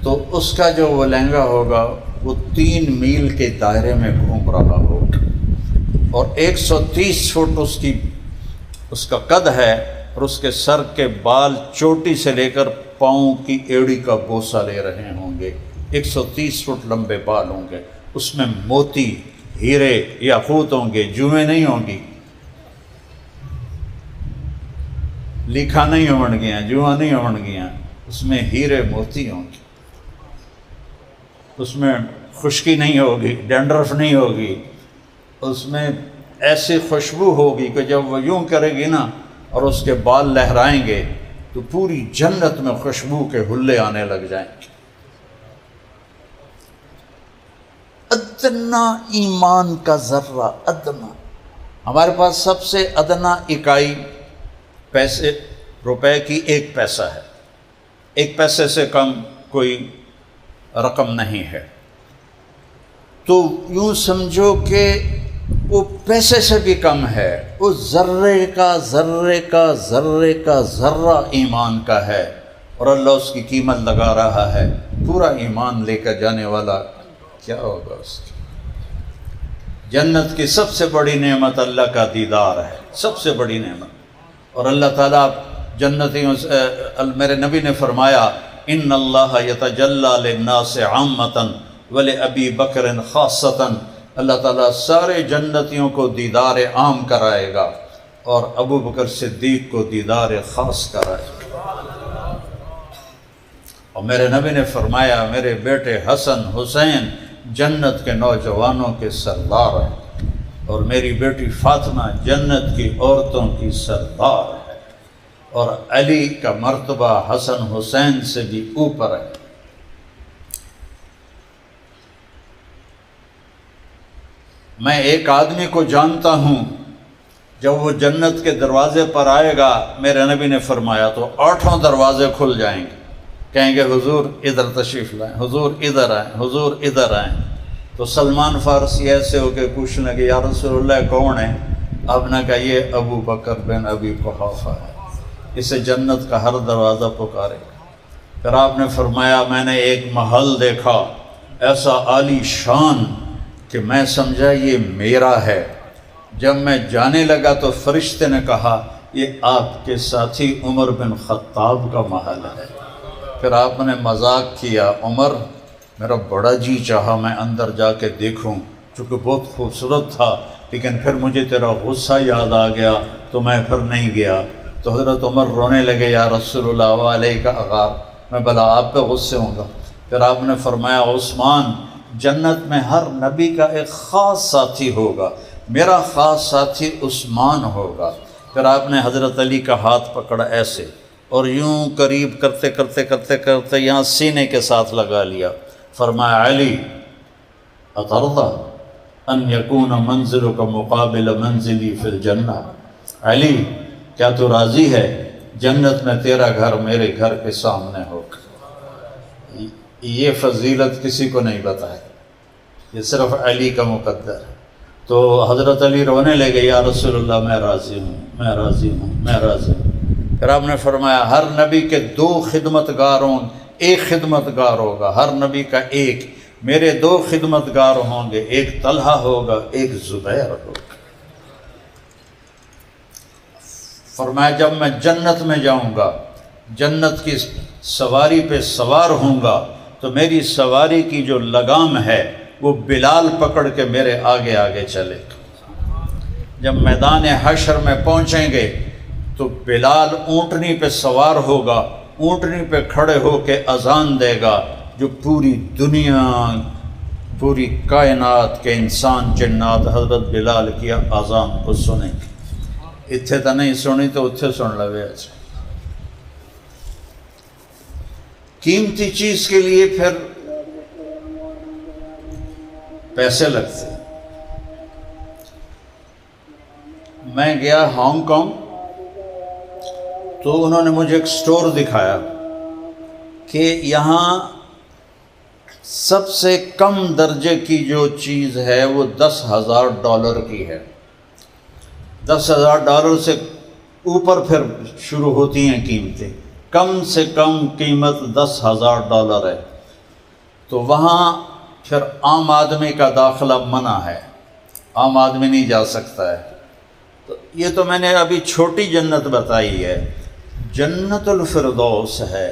تو اس کا جو وہ لہنگا ہوگا وہ 3 میل کے دائرے میں گھوم رہا ہوگا، اور 130 فٹ اس کا قد ہے، اور اس کے سر کے بال چوٹی سے لے کر پاؤں کی ایڑی کا بوسہ لے رہے ہوں گے، 130 فٹ لمبے بال ہوں گے، اس میں موتی، ہیرے، یاقوت ہوں گے، جوئیں نہیں ہوں گی، لکھا نہیں ہون گیا، جواں نہیں ہون گیا، اس میں ہیرے موتی ہوں گے، اس میں خشکی نہیں ہوگی، ڈینڈرف نہیں ہوگی، اس میں ایسی خوشبو ہوگی کہ جب وہ یوں کرے گی نا اور اس کے بال لہرائیں گے تو پوری جنت میں خوشبو کے حلے آنے لگ جائیں گے۔ ادنا ایمان کا ذرہ، ادنا، ہمارے پاس سب سے ادنا اکائی پیسے، روپے کی 1 پیسہ ہے، 1 پیسے سے کم کوئی رقم نہیں ہے، تو یوں سمجھو کہ وہ پیسے سے بھی کم ہے، وہ ذرے کا ذرہ ایمان کا ہے، اور اللہ اس کی قیمت لگا رہا ہے۔ پورا ایمان لے کر جانے والا کیا ہوگا اس کی؟ جنت کی سب سے بڑی نعمت اللہ کا دیدار ہے، سب سے بڑی نعمت۔ اور اللہ تعالیٰ جنتیوں سے، میرے نبی نے فرمایا ان اللہ یتجلی للناس عامۃ ولابی بکر خاصۃ، اللہ تعالیٰ سارے جنتیوں کو دیدار عام کرائے گا اور ابو بکر صدیق کو دیدار خاص کرائے گا۔ اور میرے نبی نے فرمایا میرے بیٹے حسن حسین جنت کے نوجوانوں کے سردار ہیں، اور میری بیٹی فاطمہ جنت کی عورتوں کی سردار ہے، اور علی کا مرتبہ حسن حسین سے بھی اوپر ہے۔ میں ایک آدمی کو جانتا ہوں، جب وہ جنت کے دروازے پر آئے گا، میرے نبی نے فرمایا تو 8 دروازے کھل جائیں گے، کہیں گے حضور ادھر تشریف لائیں، حضور ادھر آئیں، حضور ادھر آئیں۔ تو سلمان فارسی ایسے ہو کے پوچھنے کہ یا رسول اللہ کون ہے؟ آپ نے کہا یہ ابو بکر بن ابی قحافہ ہے، اسے جنت کا ہر دروازہ پکارے گا۔ پھر آپ نے فرمایا میں نے ایک محل دیکھا ایسا عالی شان کہ میں سمجھا یہ میرا ہے۔ جب میں جانے لگا تو فرشتے نے کہا یہ آپ کے ساتھی عمر بن خطاب کا محل ہے۔ پھر آپ نے مذاق کیا، عمر میرا بڑا جی چاہا میں اندر جا کے دیکھوں، چونکہ بہت خوبصورت تھا، لیکن پھر مجھے تیرا غصہ یاد آ گیا تو میں پھر نہیں گیا۔ تو حضرت عمر رونے لگے، یا رسول اللہ علیہ کا اغار، میں بھلا آپ پہ غصے ہوں گا؟ پھر آپ نے فرمایا عثمان جنت میں ہر نبی کا ایک خاص ساتھی ہوگا، میرا خاص ساتھی عثمان ہوگا۔ پھر آپ نے حضرت علی کا ہاتھ پکڑا ایسے اور یوں قریب کرتے کرتے کرتے کرتے یہاں سینے کے ساتھ لگا لیا، فرمایا علی اترضی ان یکون منزلک مقابل منزلی فی الجنہ، علی کیا تو راضی ہے جنت میں تیرا گھر میرے گھر کے سامنے ہوگا؟ یہ فضیلت کسی کو نہیں بتائی، یہ صرف علی کا مقدر ہے۔ تو حضرت علی رونے لگے، یا رسول اللہ میں راضی ہوں، میں راضی ہوں، میں راضی ہوں۔ پھر آپ نے فرمایا ہر نبی کے 2 خدمتگاروں، ایک خدمتگار ہوگا، ہر نبی کا ایک، میرے 2 خدمتگار ہوں گے، ایک طلحہ ہوگا ایک زبیر ہوگا۔ فرمایا جب میں جنت میں جاؤں گا، جنت کی سواری پہ سوار ہوں گا تو میری سواری کی جو لگام ہے وہ بلال پکڑ کے میرے آگے آگے چلے گا۔ جب میدان حشر میں پہنچیں گے تو بلال اونٹنی پہ سوار ہوگا، اونٹنی پہ کھڑے ہو کے اذان دے گا، جو پوری دنیا پوری کائنات کے انسان جنات حضرت بلال کی اذان کو سنیں گے۔ اتھے تو نہیں سنی تو اتھے سن لوے۔ اچھا قیمتی چیز کے لیے پھر پیسے لگتے۔ میں گیا ہانگ کانگ تو انہوں نے مجھے ایک سٹور دکھایا کہ یہاں سب سے کم درجے کی جو چیز ہے وہ $10,000 کی ہے، $10,000 سے اوپر پھر شروع ہوتی ہیں قیمتیں، کم سے کم قیمت $10,000 ہے۔ تو وہاں پھر عام آدمی کا داخلہ منع ہے، عام آدمی نہیں جا سکتا ہے۔ تو یہ تو میں نے ابھی چھوٹی جنت بتائی ہے، جنت الفردوس ہے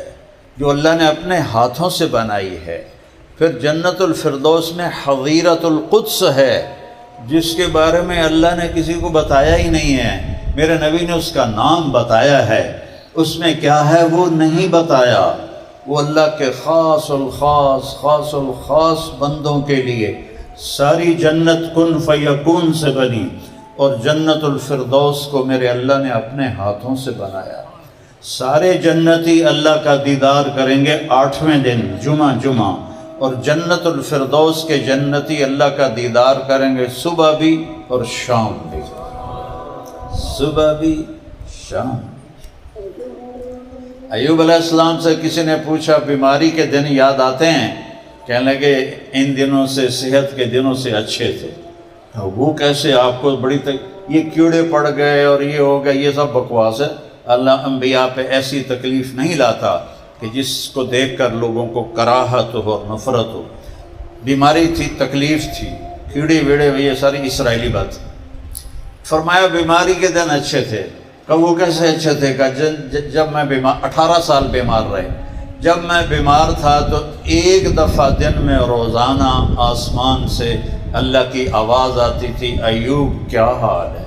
جو اللہ نے اپنے ہاتھوں سے بنائی ہے۔ پھر جنت الفردوس میں حظیرۃ القدس ہے جس کے بارے میں اللہ نے کسی کو بتایا ہی نہیں ہے، میرے نبی نے اس کا نام بتایا ہے، اس میں کیا ہے وہ نہیں بتایا۔ وہ اللہ کے خاص الخاص بندوں کے لیے ساری جنت کن فیکون سے بنی، اور جنت الفردوس کو میرے اللہ نے اپنے ہاتھوں سے بنایا۔ سارے جنتی اللہ کا دیدار کریں گے 8ویں دن جمعہ، اور جنت الفردوس کے جنتی اللہ کا دیدار کریں گے صبح بھی اور شام بھی، صبح بھی شام بھی۔ ایوب علیہ السلام سے کسی نے پوچھا بیماری کے دن یاد آتے ہیں؟ کہنے لگے ان دنوں سے صحت کے دنوں سے اچھے تھے۔ وہ کیسے؟ آپ کو بڑی یہ کیڑے پڑ گئے اور یہ ہو گیا، یہ سب بکواس ہے۔ اللہ انبیاء پہ ایسی تکلیف نہیں لاتا کہ جس کو دیکھ کر لوگوں کو کراہت ہو اور نفرت ہو۔ بیماری تھی، تکلیف تھی، کیڑے ویڑے یہ ساری اسرائیلی بات. فرمایا بیماری کے دن اچھے تھے. کہ وہ کیسے اچھے تھے؟ کہ جب میں 18 سال بیمار رہے. جب میں بیمار تھا تو ایک دفعہ دن میں روزانہ آسمان سے اللہ کی آواز آتی تھی، ایوب کیا حال ہے؟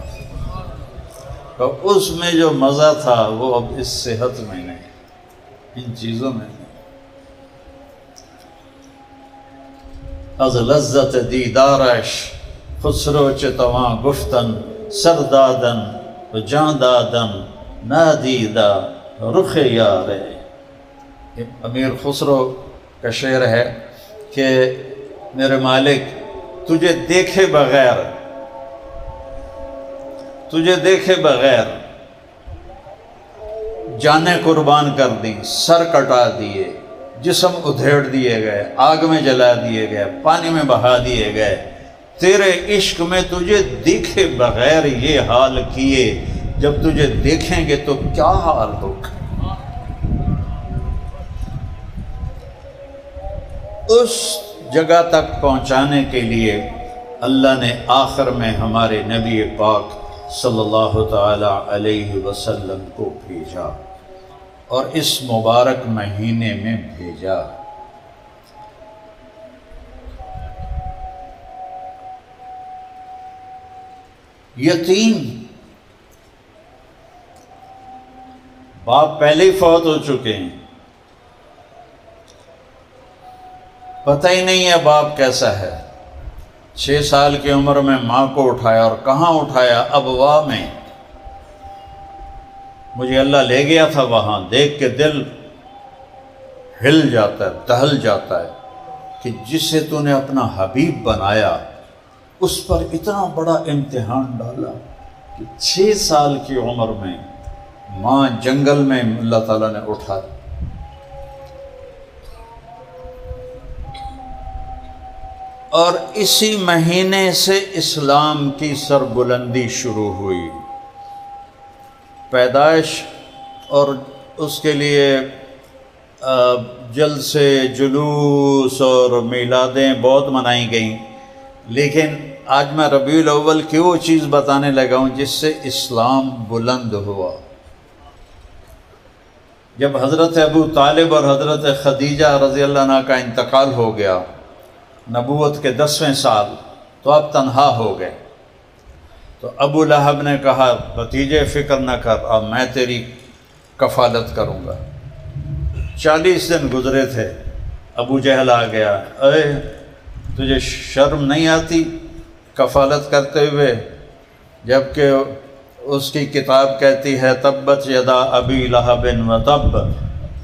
تو اس میں جو مزہ تھا وہ اب اس صحت میں نہیں، ان چیزوں میں نہیں. از لذت دیدارش خسرو چتواں گفتن سردادن و جان دادن نادیدہ رخ یارے. امیر خسرو کا شعر ہے کہ میرے مالک تجھے دیکھے بغیر جانیں قربان کر دیں، سر کٹا دیے، جسم ادھیڑ دیے گئے، آگ میں جلا دیے گئے، پانی میں بہا دیے گئے. تیرے عشق میں تجھے دیکھے بغیر یہ حال کیے، جب تجھے دیکھیں گے تو کیا حال ہوگا. اس جگہ تک پہنچانے کے لیے اللہ نے آخر میں ہمارے نبی پاک صلی اللہ تعالی علیہ وسلم کو بھیجا اور اس مبارک مہینے میں بھیجا. یتیم باپ پہلے ہی فوت ہو چکے ہیں، پتہ ہی نہیں ہے باپ کیسا ہے. 6 سال کی عمر میں ماں کو اٹھایا، اور کہاں اٹھایا؟ ابوا میں. مجھے اللہ لے گیا تھا وہاں، دیکھ کے دل ہل جاتا ہے، دہل جاتا ہے کہ جسے تو نے اپنا حبیب بنایا اس پر اتنا بڑا امتحان ڈالا کہ 6 سال کی عمر میں ماں جنگل میں اللہ تعالیٰ نے اٹھایا. اور اسی مہینے سے اسلام کی سربلندی شروع ہوئی. پیدائش اور اس کے لیے جلسے جلوس اور میلادیں بہت منائی گئیں، لیکن آج میں ربیع الاول کی وہ چیز بتانے لگا ہوں جس سے اسلام بلند ہوا. جب حضرت ابو طالب اور حضرت خدیجہ رضی اللہ عنہ کا انتقال ہو گیا نبوت کے 10ویں سال، تو آپ تنہا ہو گئے. تو ابو لہب نے کہا بھتیجے فکر نہ کر، اب میں تیری کفالت کروں گا. 40 دن گزرے تھے، ابو جہل آ گیا، اے تجھے شرم نہیں آتی کفالت کرتے ہوئے؟ جبکہ اس کی کتاب کہتی ہے تبت یدا ابی لہب و تب.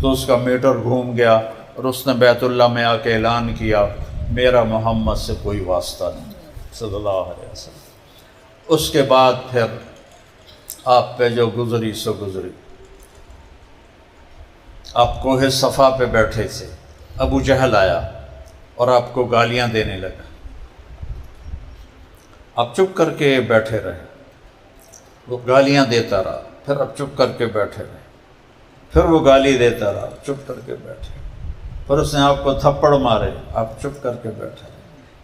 تو اس کا میٹر گھوم گیا اور اس نے بیت اللہ میں آ کے اعلان کیا میرا محمد سے کوئی واسطہ نہیں صلی اللہ علیہ وسلم. اس کے بعد پھر آپ پہ جو گزری سو گزری. آپ کوہ صفا پہ بیٹھے تھے، ابو جہل آیا اور آپ کو گالیاں دینے لگا. آپ چپ کر کے بیٹھے رہے، وہ گالیاں دیتا رہا، پھر آپ چپ کر کے بیٹھے رہے، پھر وہ گالی دیتا رہا، چپ کر کے بیٹھے، پھر اس نے آپ کو تھپڑ مارے، آپ چپ کر کے بیٹھے،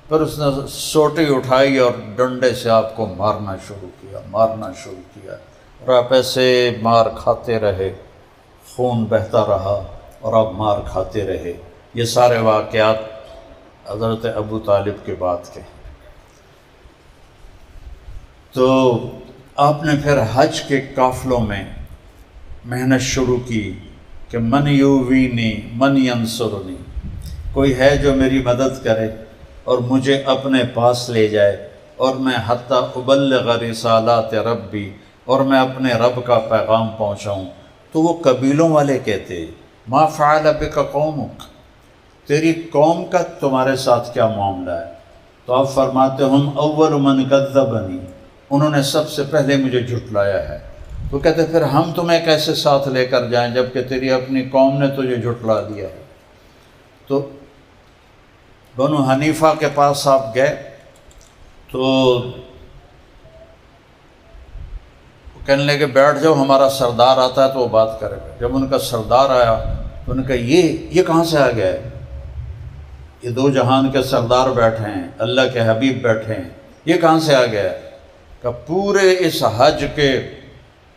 پھر اس نے سوٹی اٹھائی اور ڈنڈے سے آپ کو مارنا شروع کیا اور آپ ایسے مار کھاتے رہے، خون بہتا رہا اور آپ مار کھاتے رہے. یہ سارے واقعات حضرت ابو طالب کے بعد کے. تو آپ نے پھر حج کے قافلوں میں محنت شروع کی کہ من یووینی من ینصرنی، کوئی ہے جو میری مدد کرے اور مجھے اپنے پاس لے جائے، اور میں حتی ابلغ رسالات ربی، اور میں اپنے رب کا پیغام پہنچاؤں. تو وہ قبیلوں والے کہتے ما فعل بک قومک، تیری قوم کا تمہارے ساتھ کیا معاملہ ہے؟ تو آپ فرماتے ہم اول من کذبنی، انہوں نے سب سے پہلے مجھے جھٹلایا ہے. تو کہتے پھر ہم تمہیں کیسے ساتھ لے کر جائیں جبکہ تیری اپنی قوم نے تجھے جھٹلا دیا ہے. تو بنو حنیفہ کے پاس آپ گئے تو کہنے لگے بیٹھ جاؤ، ہمارا سردار آتا ہے تو وہ بات کرے گا. جب ان کا سردار آیا تو انہوں نے کہا یہ کہاں سے آ گیا ہے؟ یہ دو جہان کے سردار بیٹھے ہیں، اللہ کے حبیب بیٹھے ہیں، یہ کہاں سے آ گیا؟ کہ پورے اس حج کے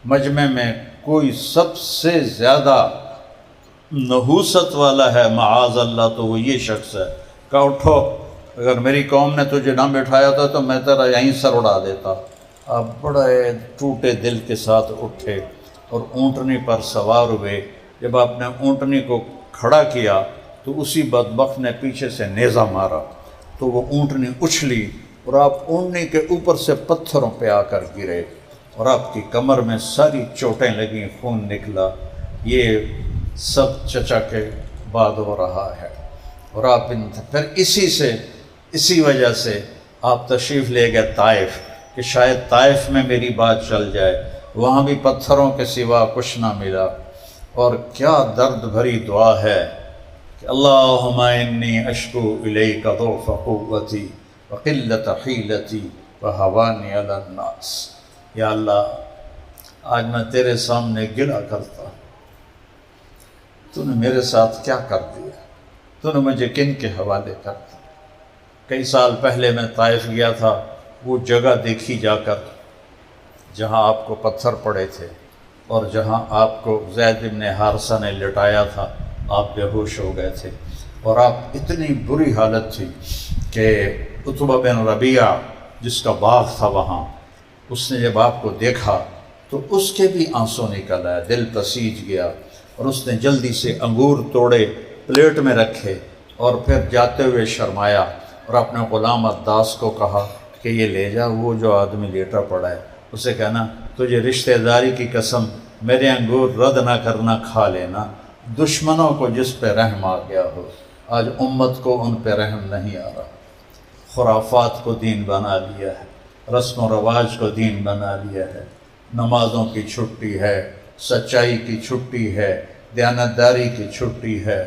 مجمع میں کوئی سب سے زیادہ نحوست والا ہے معاذ اللہ تو وہ یہ شخص ہے۔ کہ اٹھو، اگر میری قوم نے تجھے نہ بٹھایا تھا تو میں تیرا یہیں سر اڑا دیتا۔ آپ بڑے ٹوٹے دل کے ساتھ اٹھے اور اونٹنی پر سوار ہوئے۔ جب آپ نے اونٹنی کو کھڑا کیا تو اسی بدبخت نے پیچھے سے نیزہ مارا تو وہ اونٹنی اچھلی اور آپ اونٹنی کے اوپر سے پتھروں پہ آ کر گرے اور آپ کی کمر میں ساری چوٹیں لگیں، خون نکلا۔ یہ سب چچا کے بعد ہو رہا ہے۔ اور آپ پھر اسی وجہ سے آپ تشریف لے گئے طائف کہ شاید طائف میں میری بات چل جائے، وہاں بھی پتھروں کے سوا کچھ نہ ملا۔ اور کیا درد بھری دعا ہے کہ اللہم انی اشکو الیک ضعف قوتی وقلت حیلتی وہوانی علی الناس۔ یا اللہ، آج میں تیرے سامنے گلہ کرتا ہوں، تو نے میرے ساتھ کیا کر دیا، تو نے مجھے کن کے حوالے کر دیا۔ کئی سال پہلے میں طائف گیا تھا، وہ جگہ دیکھی جا کر جہاں آپ کو پتھر پڑے تھے اور جہاں آپ کو زید بن حارثہ نے لٹایا تھا، آپ بے ہوش ہو گئے تھے اور آپ اتنی بری حالت تھی کہ عتبہ بن ربیعہ جس کا باغ تھا وہاں، اس نے جب آپ کو دیکھا تو اس کے بھی آنسو نکل آئے، دل پسیج گیا اور اس نے جلدی سے انگور توڑے، پلیٹ میں رکھے اور پھر جاتے ہوئے شرمایا اور اپنے غلام عداس کو کہا کہ یہ لے جا، وہ جو آدمی لیٹا پڑا ہے اسے کہنا تجھے رشتہ داری کی قسم میرے انگور رد نہ کرنا، کھا لینا۔ دشمنوں کو جس پہ رحم آ گیا ہو، آج امت کو ان پہ رحم نہیں آ رہا۔ خرافات کو دین بنا لیا ہے، رسم و رواج کو دین بنا لیا ہے، نمازوں کی چھٹی ہے، سچائی کی چھٹی ہے، دیانتداری کی چھٹی ہے،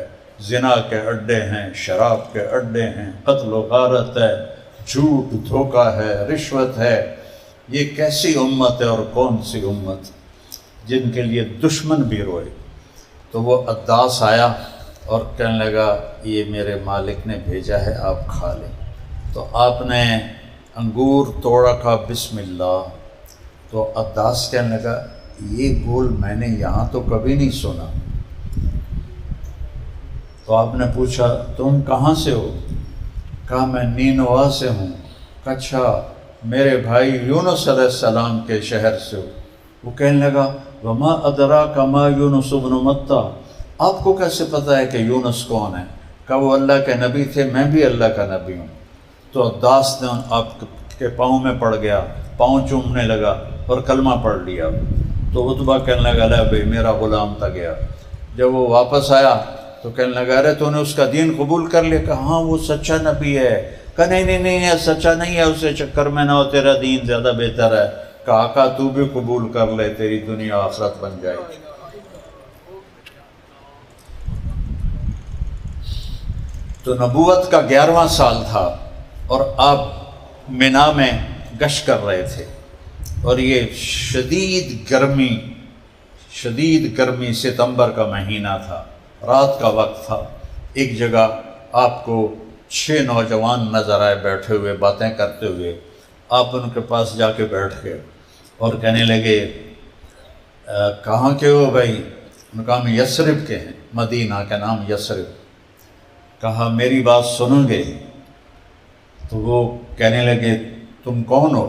زنا کے اڈے ہیں، شراب کے اڈے ہیں، قتل و غارت ہے، جھوٹ دھوکہ ہے، رشوت ہے۔ یہ کیسی امت ہے اور کون سی امت جن کے لیے دشمن بھی روئے۔ تو وہ عداس آیا اور کہنے لگا یہ میرے مالک نے بھیجا ہے، آپ کھا لیں۔ تو آپ نے انگور توڑا، کہا بسم اللہ۔ تو عداس کہنے لگا یہ بول میں نے یہاں تو کبھی نہیں سنا۔ تو آپ نے پوچھا تم کہاں سے ہو؟ کہا میں نینوا سے ہوں۔ اچھا، میرے بھائی یونس علیہ السلام کے شہر سے ہو؟ وہ کہنے لگا وما ادراک ما یونس بن متى، آپ کو کیسے پتہ ہے کہ یونس کون ہے؟ کہا وہ اللہ کے نبی تھے، میں بھی اللہ کا نبی ہوں۔ تو عداس نے آپ کے پاؤں میں پڑ گیا، پاؤں چومنے لگا اور کلمہ پڑھ لیا۔ تو عتبہ کہنے لگا لے بھائی میرا غلام تھا گیا۔ جب وہ واپس آیا تو کہنے لگا ارے تو نے اس کا دین قبول کر لیا؟ کہا ہاں وہ سچا نبی ہے۔ کہا نہیں سچا نہیں ہے، اسے چکر میں نہ ہو، تیرا دین زیادہ بہتر ہے۔ کہا آقا تو بھی قبول کر لے، تیری دنیا آخرت بن جائے گی۔ تو نبوت کا 11واں سال تھا اور آپ مینا میں گشت کر رہے تھے اور یہ شدید گرمی ستمبر کا مہینہ تھا، رات کا وقت تھا۔ ایک جگہ آپ کو 6 نوجوان نظر آئے بیٹھے ہوئے باتیں کرتے ہوئے۔ آپ ان کے پاس جا کے بیٹھ گئے اور کہنے لگے کہاں کے ہو بھائی؟ ان کا ہم یثرب کے ہیں، مدینہ کا نام یثرب۔ کہا میری بات سنو گے؟ تو وہ کہنے لگے تم کون ہو؟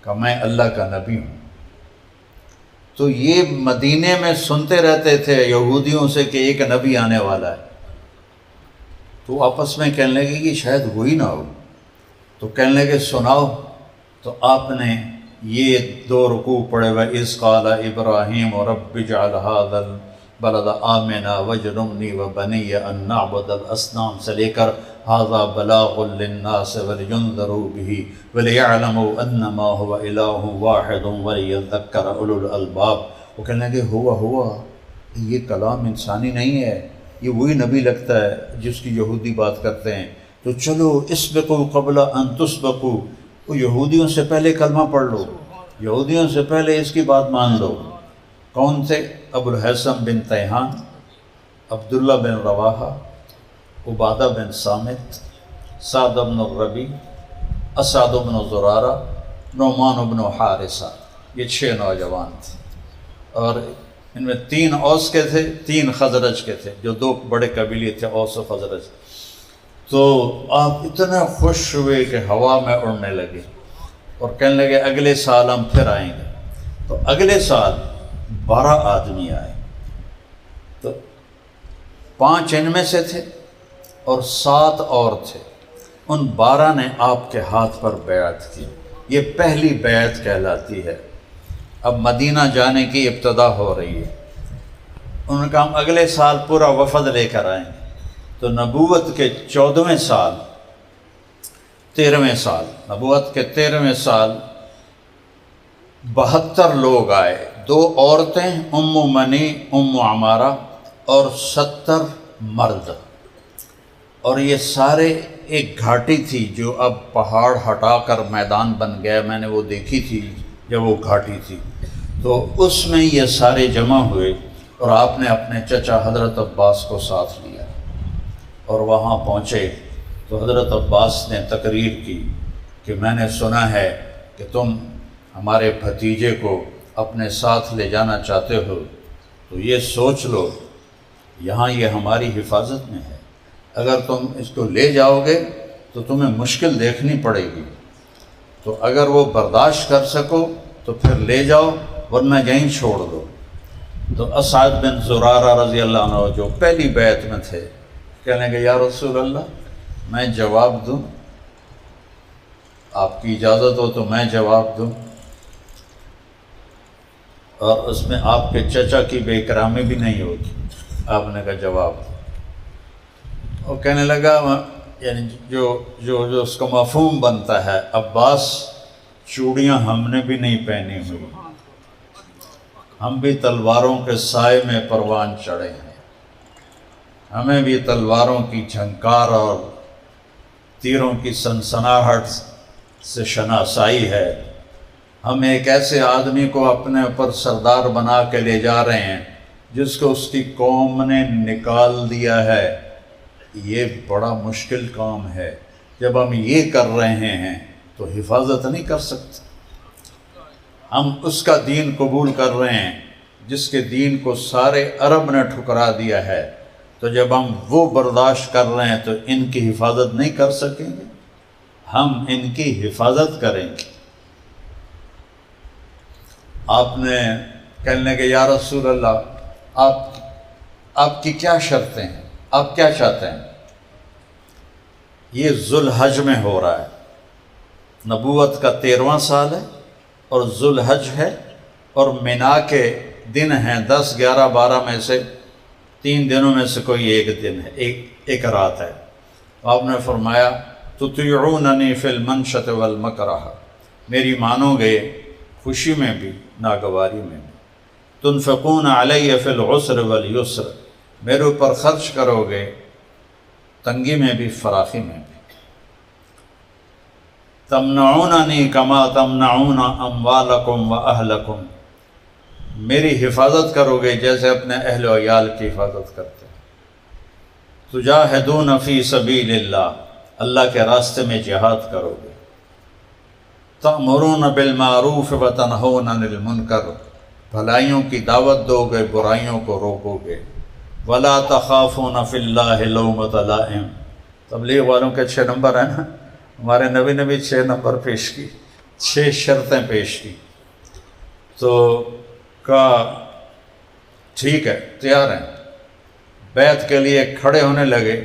کہا میں اللہ کا نبی ہوں۔ تو یہ مدینے میں سنتے رہتے تھے یہودیوں سے کہ ایک نبی آنے والا ہے، تو آپس میں کہنے لگے کہ شاید وہی نہ ہو۔ تو کہنے لگے سناؤ۔ تو آپ نے یہ 2 رکوع پڑھے ہوئے اذ قال ابراہیم رب اجعل هذا البلد آمنا واجنبنی وبنی ان نعبد الاصنام سے لے کر هذا بلاغ للناس ولینذروا به وليعلموا انما هو الہ واحد وليذکر اولو الالباب۔ وہ کہنے لگے ہوا یہ کلام انسانی نہیں ہے، یہ وہی نبی لگتا ہے جس کی یہودی بات کرتے ہیں، تو چلو اسبقوا قبل ان تسبقوا، وہ یہودیوں سے پہلے کلمہ پڑھ لو، یہودیوں سے پہلے اس کی بات مان لو۔ کون تھے؟ ابو الحسن بن تیہان، عبداللہ بن رواحہ، عبادہ بن صامت، سعد بن الربیع، اسعد بن زرارہ، نعمان بن حارثہ، یہ 6 نوجوان تھے، اور ان میں 3 اوس کے تھے، 3 خزرج کے تھے، جو 2 بڑے قبیلے تھے، اوس و خزرج۔ تو آپ اتنے خوش ہوئے کہ ہوا میں اڑنے لگے اور کہنے لگے اگلے سال ہم پھر آئیں گے۔ تو اگلے سال 12 آدمی آئے، تو 5 ان میں سے تھے اور 7 اور تھے۔ ان 12 نے آپ کے ہاتھ پر بیعت کی، یہ پہلی بیعت کہلاتی ہے۔ اب مدینہ جانے کی ابتدا ہو رہی ہے، انہوں نے کہا ہم اگلے سال پورا وفد لے کر آئیں گے۔ تو نبوت کے 14ویں سال، 13ویں سال، نبوت کے 13ویں سال 72 لوگ آئے، 2 عورتیں ام منی، ام عمارہ، اور 70 مرد، اور یہ سارے ایک گھاٹی تھی جو اب پہاڑ ہٹا کر میدان بن گیا، میں نے وہ دیکھی تھی جب وہ گھاٹی تھی، تو اس میں یہ سارے جمع ہوئے، اور آپ نے اپنے چچا حضرت عباس کو ساتھ لیا اور وہاں پہنچے۔ تو حضرت عباس نے تقریر کی کہ میں نے سنا ہے کہ تم ہمارے بھتیجے کو اپنے ساتھ لے جانا چاہتے ہو، تو یہ سوچ لو یہاں یہ ہماری حفاظت میں ہے، اگر تم اس کو لے جاؤ گے تو تمہیں مشکل دیکھنی پڑے گی، تو اگر وہ برداشت کر سکو تو پھر لے جاؤ، ورنہ یہیں چھوڑ دو۔ تو اسعد بن زرارہ رضی اللہ عنہ جو پہلی بیعت میں تھے کہنے کہ یا رسول اللہ میں جواب دوں، آپ کی اجازت ہو تو میں جواب دوں، اور اس میں آپ کے چچا کی بے اکرامی بھی نہیں ہوگی۔ آپ نے کہا جواب دو۔ وہ کہنے لگا یعنی جو اس کا مفہوم بنتا ہے، عباس چوڑیاں ہم نے بھی نہیں پہنی ہوئی، ہم بھی تلواروں کے سائے میں پروان چڑھے ہیں، ہمیں بھی تلواروں کی جھنکار اور تیروں کی سنسناہٹ سے شناسائی ہے، ہم ایک ایسے آدمی کو اپنے اوپر سردار بنا کے لے جا رہے ہیں جس کو اس کی قوم نے نکال دیا ہے، یہ بڑا مشکل کام ہے، جب ہم یہ کر رہے ہیں تو حفاظت نہیں کر سکتے، ہم اس کا دین قبول کر رہے ہیں جس کے دین کو سارے عرب نے ٹھکرا دیا ہے، تو جب ہم وہ برداشت کر رہے ہیں تو ان کی حفاظت نہیں کر سکیں گے، ہم ان کی حفاظت کریں گے۔ آپ نے کہنے کہ یا رسول اللہ آپ کی کیا شرطیں ہیں، آپ کیا چاہتے ہیں؟ یہ ذوالحج میں ہو رہا ہے، نبوت کا 13واں سال ہے اور ذوالحج ہے، اور مینا کے دن ہیں 10، 11، 12 میں سے 3 دنوں میں سے کوئی ایک دن ہے، ایک رات ہے۔ آپ نے فرمایا تطیعوننی فی المنشط والمکرہ، میری مانو گے خوشی میں بھی ناگواری میں بھی، تنفقون علی فی العسر والیسر، میرے اوپر خرچ کرو گے تنگی میں بھی فراخی میں بھی، تمنعوننی کما تمنعون اموالکم و اہلکم، میری حفاظت کرو گے جیسے اپنے اہل و عیال کی حفاظت کرتے ہیں، تجاہدون فی سبیل اللہ، اللہ کے راستے میں جہاد کرو گے، تأمرون بالمعروف و تنہون عن المنکر، بھلائیوں کی دعوت دو گے، برائیوں کو روکو گے، ولا تخافون فی اللہ لومۃ لائم، تبلیغ والوں کے 6 نمبر ہیں نا، ہمارے نبی نے بھی 6 نمبر پیش کی، 6 شرطیں پیش کی، تو کہا ٹھیک ہے تیار ہیں، بیعت کے لیے کھڑے ہونے لگے۔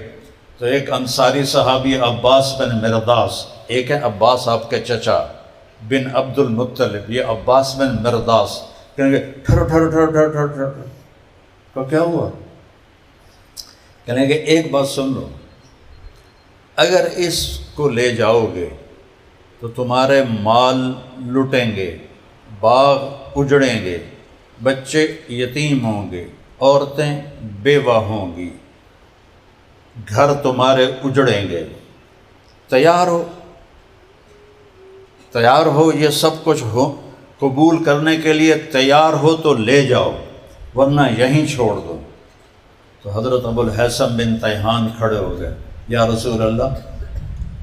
تو ایک انصاری صحابی عباس بن مرداس، ایک ہے عباس آپ کے چچا بن عبد المطلب، یہ عباس بن مرداس، کہیں گے ٹھہرو ٹھہرو ٹھہرو ٹھہرو ٹھہرو ٹھہرو، تو کیا ہوا؟ کہنے کہ ایک بات سن لو، اگر اس کو لے جاؤ گے تو تمہارے مال لٹیں گے، باغ اجڑیں گے، بچے یتیم ہوں گے، عورتیں بیوہ ہوں گی، گھر تمہارے اجڑیں گے، تیار ہو یہ سب کچھ ہو قبول کرنے کے لیے، تیار ہو تو لے جاؤ ورنہ یہیں چھوڑ دو۔ تو حضرت ابو الحیثم بن تیہان کھڑے ہو گئے، یا رسول اللہ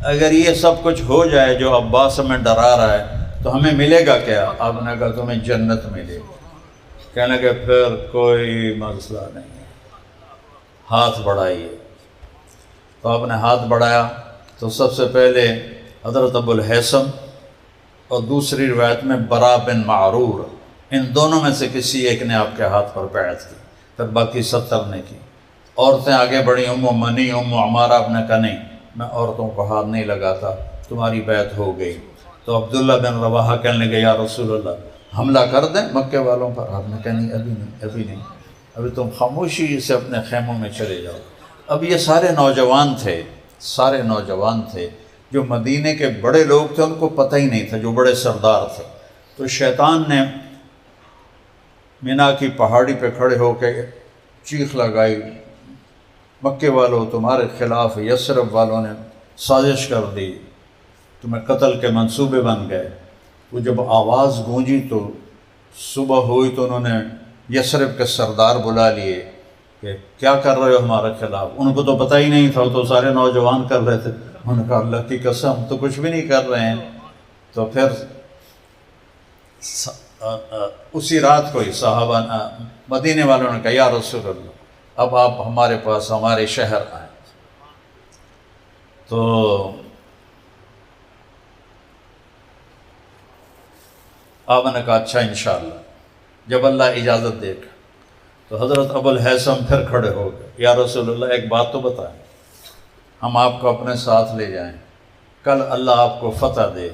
اگر یہ سب کچھ ہو جائے جو عباس ہمیں ڈرا رہا ہے تو ہمیں ملے گا کیا؟ آپ نے کہا تمہیں جنت ملے گی۔ کہنے لگے پھر کوئی مسئلہ نہیں ہے، ہاتھ بڑھائیے۔ تو آپ نے ہاتھ بڑھایا تو سب سے پہلے حضرت ابو الحیثم اور دوسری روایت میں برا بن معرور، ان دونوں میں سے کسی ایک نے آپ کے ہاتھ پر بیعت کی، پھر باقی 70 نے کی۔ عورتیں آگے بڑھی، ام منی، ام عمارہ، آپ نے کہا نہیں میں عورتوں کو ہاتھ نہیں لگاتا، تمہاری بیعت ہو گئی۔ تو عبداللہ بن رواحہ کہنے لگے یا رسول اللہ حملہ کر دیں مکے والوں پر؟ آپ نے کہا نہیں ابھی نہیں، ابھی نہیں، ابھی تم خاموشی سے اپنے خیموں میں چلے جاؤ۔ اب یہ سارے نوجوان تھے جو مدینے کے بڑے لوگ تھے، ان کو پتہ ہی نہیں تھا، جو بڑے سردار تھے۔ تو شیطان نے مینا کی پہاڑی پہ کھڑے ہو کے چیخ لگائی، مکے والوں تمہارے خلاف یثرب والوں نے سازش کر دی، تمہیں قتل کے منصوبے بن گئے۔ وہ جب آواز گونجی تو صبح ہوئی تو انہوں نے یثرب کے سردار بلا لیے کہ کیا کر رہے ہو ہمارے خلاف؟ ان کو تو پتہ ہی نہیں تھا، وہ تو سارے نوجوان کر رہے تھے۔ انہوں نے کہا اللہ کی قسم ہم تو کچھ بھی نہیں کر رہے ہیں۔ تو پھر اسی رات کو ہی صحابہ مدینے والوں نے کہا یا رسول اللہ اب آپ ہمارے پاس ہمارے شہر آئیں۔ تو آپ نے کہا اچھا انشاءاللہ، جب اللہ اجازت دے گا۔ تو حضرت ابو الحیثم پھر کھڑے ہو گئے، یا رسول اللہ ایک بات تو بتائیں، ہم آپ کو اپنے ساتھ لے جائیں، کل اللہ آپ کو فتح دے،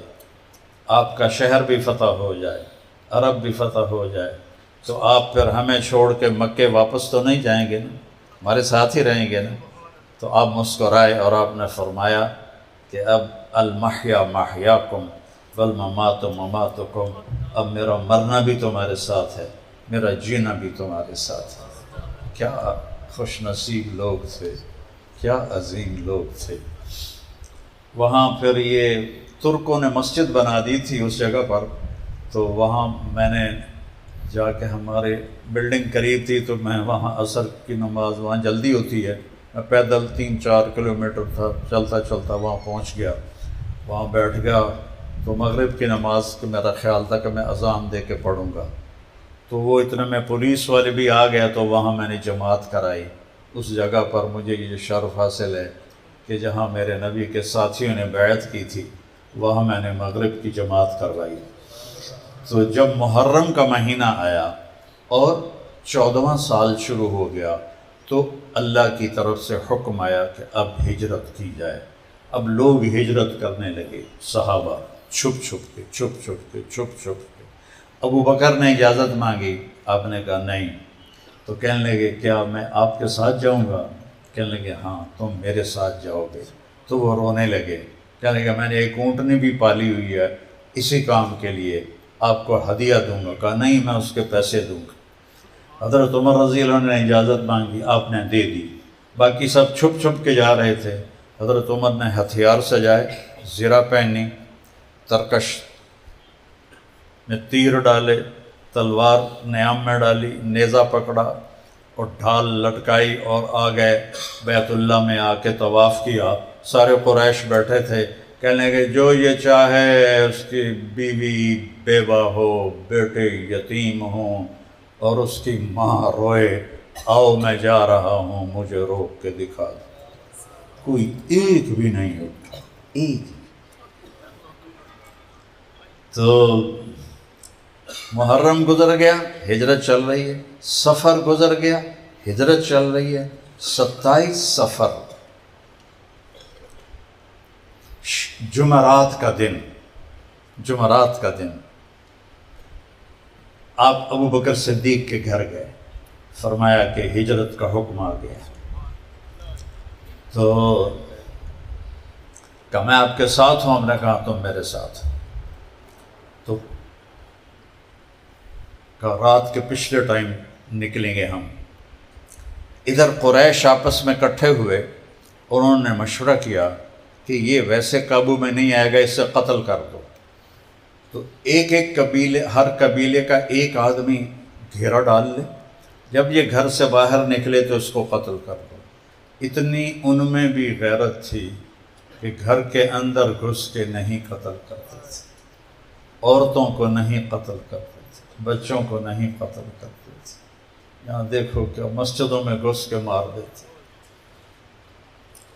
آپ کا شہر بھی فتح ہو جائے، عرب بھی فتح ہو جائے، تو آپ پھر ہمیں چھوڑ کے مکے واپس تو نہیں جائیں گے نا، ہمارے ساتھ ہی رہیں گے نا؟ تو آپ مسکرائے اور آپ نے فرمایا کہ اب المحیا محیاکم والممات مماتکم، اب میرا مرنا بھی تمہارے ساتھ ہے، میرا جینا بھی تمہارے ساتھ ہے۔ کیا خوش نصیب لوگ تھے، کیا عظیم لوگ تھے۔ وہاں پھر یہ ترکوں نے مسجد بنا دی تھی اس جگہ پر، تو وہاں میں نے جا کے، ہمارے بلڈنگ قریب تھی تو میں وہاں عصر کی نماز وہاں جلدی ہوتی ہے، میں پیدل 3-4 کلومیٹر تھا، چلتا چلتا وہاں پہنچ گیا، وہاں بیٹھ گیا۔ تو مغرب کی نماز کا میرا خیال تھا کہ میں اذان دے کے پڑھوں گا، تو وہ اتنے میں پولیس والے بھی آ گیا، تو وہاں میں نے جماعت کرائی۔ اس جگہ پر مجھے یہ شرف حاصل ہے کہ جہاں میرے نبی کے ساتھیوں نے بیعت کی تھی وہاں میں نے مغرب کی جماعت کروائی۔ تو جب محرم کا مہینہ آیا اور 14واں سال شروع ہو گیا تو اللہ کی طرف سے حکم آیا کہ اب ہجرت کی جائے۔ اب لوگ ہجرت کرنے لگے، صحابہ چھپ چھپ کے۔ ابو بکر نے اجازت مانگی، آپ نے کہا نہیں۔ تو کہنے لگے کیا میں آپ کے ساتھ جاؤں گا؟ کہنے لگے ہاں تم میرے ساتھ جاؤ گے۔ تو وہ رونے لگے، کہنے لگے میں نے ایک اونٹنی بھی پالی ہوئی ہے اسی کام کے لیے، آپ کو ہدیہ دوں گا۔ کہا نہیں میں اس کے پیسے دوں گا۔ حضرت عمر رضی اللہ عنہ نے اجازت مانگی، آپ نے دے دی۔ باقی سب چھپ چھپ کے جا رہے تھے۔ حضرت عمر نے ہتھیار سجائے، زرہ پہنی، ترکش میں تیر ڈالے، تلوار نیام میں ڈالی، نیزہ پکڑا اور ڈھال لٹکائی اور آ گئے بیت اللہ میں، آ کے طواف کیا۔ سارے قریش بیٹھے تھے، کہنے لگے جو یہ چاہے اس کی بیوی بیوہ ہو، بیٹے یتیم ہوں اور اس کی ماں روئے، آؤ میں جا رہا ہوں، مجھے روک کے دکھا دو۔ کوئی ایک بھی نہیں اٹھا، ایک۔ تو محرم گزر گیا، ہجرت چل رہی ہے۔ سفر گزر گیا، ہجرت چل رہی ہے۔ 27 سفر، جمعرات کا دن آپ ابو بکر صدیق کے گھر گئے، فرمایا کہ ہجرت کا حکم آ گیا۔ تو کہا میں آپ کے ساتھ ہوں، ہم نے کہا تم میرے ساتھ۔ تو کہا رات کے پچھلے ٹائم نکلیں گے ہم۔ ادھر قریش آپس میں اکٹھے ہوئے، انہوں نے مشورہ کیا کہ یہ ویسے قابو میں نہیں آئے گا، اسے قتل کر دو۔ تو ایک قبیلے، ہر قبیلے کا ایک آدمی گھیرا ڈال لے جب یہ گھر سے باہر نکلے تو اس کو قتل کر دو۔ اتنی ان میں بھی غیرت تھی کہ گھر کے اندر گھس کے نہیں قتل کرتے تھے، عورتوں کو نہیں قتل کرتے تھے، بچوں کو نہیں قتل کرتے تھے۔ یہاں دیکھو کہ مسجدوں میں گھس کے مار دیتے۔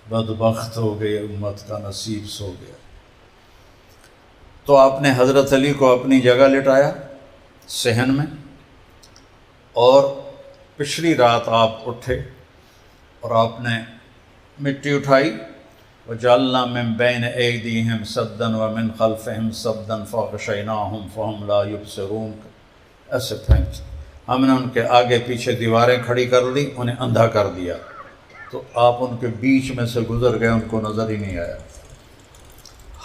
بدبخت ہو گئے، امت کا نصیب سو گیا۔ تو آپ نے حضرت علی کو اپنی جگہ لٹایا صحن میں، اور پچھلی رات آپ اٹھے اور آپ نے مٹی اٹھائی، وَجَعَلْنَا مِن بَيْنِ أَيْدِيهِمْ سَدًّا وَمِن خَلْفِهِمْ سَدًّا فَغْشَيْنَاهُمْ فَهُمْ لَا يُبْصِرُونَ، ایسے پھینک، ہم نے ان کے آگے پیچھے دیواریں کھڑی کر دی، انہیں اندھا کر دیا، تو آپ ان کے بیچ میں سے گزر گئے، ان کو نظر ہی نہیں آیا۔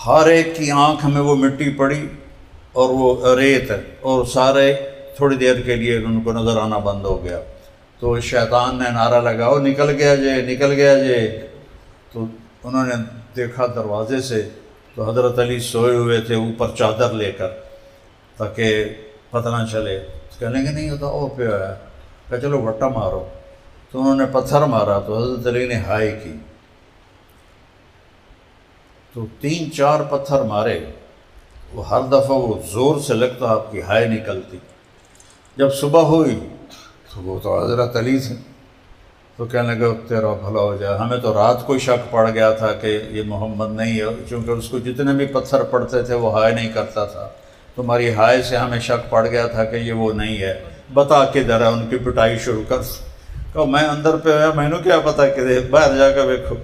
ہر ایک کی آنکھ میں وہ مٹی پڑی اور وہ ریت، اور سارے تھوڑی دیر کے لیے ان کو نظر آنا بند ہو گیا۔ تو شیطان نے نعرہ لگا، وہ نکل گیا جے، نکل گیا جے۔ تو انہوں نے دیکھا دروازے سے تو حضرت علی سوئے ہوئے تھے اوپر چادر لے کر، تاکہ پتہ نہ چلے۔ کہنے کہ نہیں ہوتا او پہ آیا، کہ چلو وٹا مارو۔ تو انہوں نے پتھر مارا تو حضرت علی نے ہائے کی، تو 3-4 پتھر مارے، وہ ہر دفعہ وہ زور سے لگتا، آپ کی ہائے نکلتی۔ جب صبح ہوئی تو وہ تو حضرت علی تھے، تو کہنے لگا تیرا بھلا ہو جائے، ہمیں تو رات کو شک پڑ گیا تھا کہ یہ محمد نہیں ہے، چونکہ اس کو جتنے بھی پتھر پڑتے تھے وہ ہائے نہیں کرتا تھا، تمہاری ہائے سے ہمیں شک پڑ گیا تھا کہ یہ وہ نہیں ہے، بتا کے ذرا ان کی پٹائی شروع کر۔ کہا میں اندر پہ آیا، میں نے کیا پتا کہ باہر جا کر دیکھو۔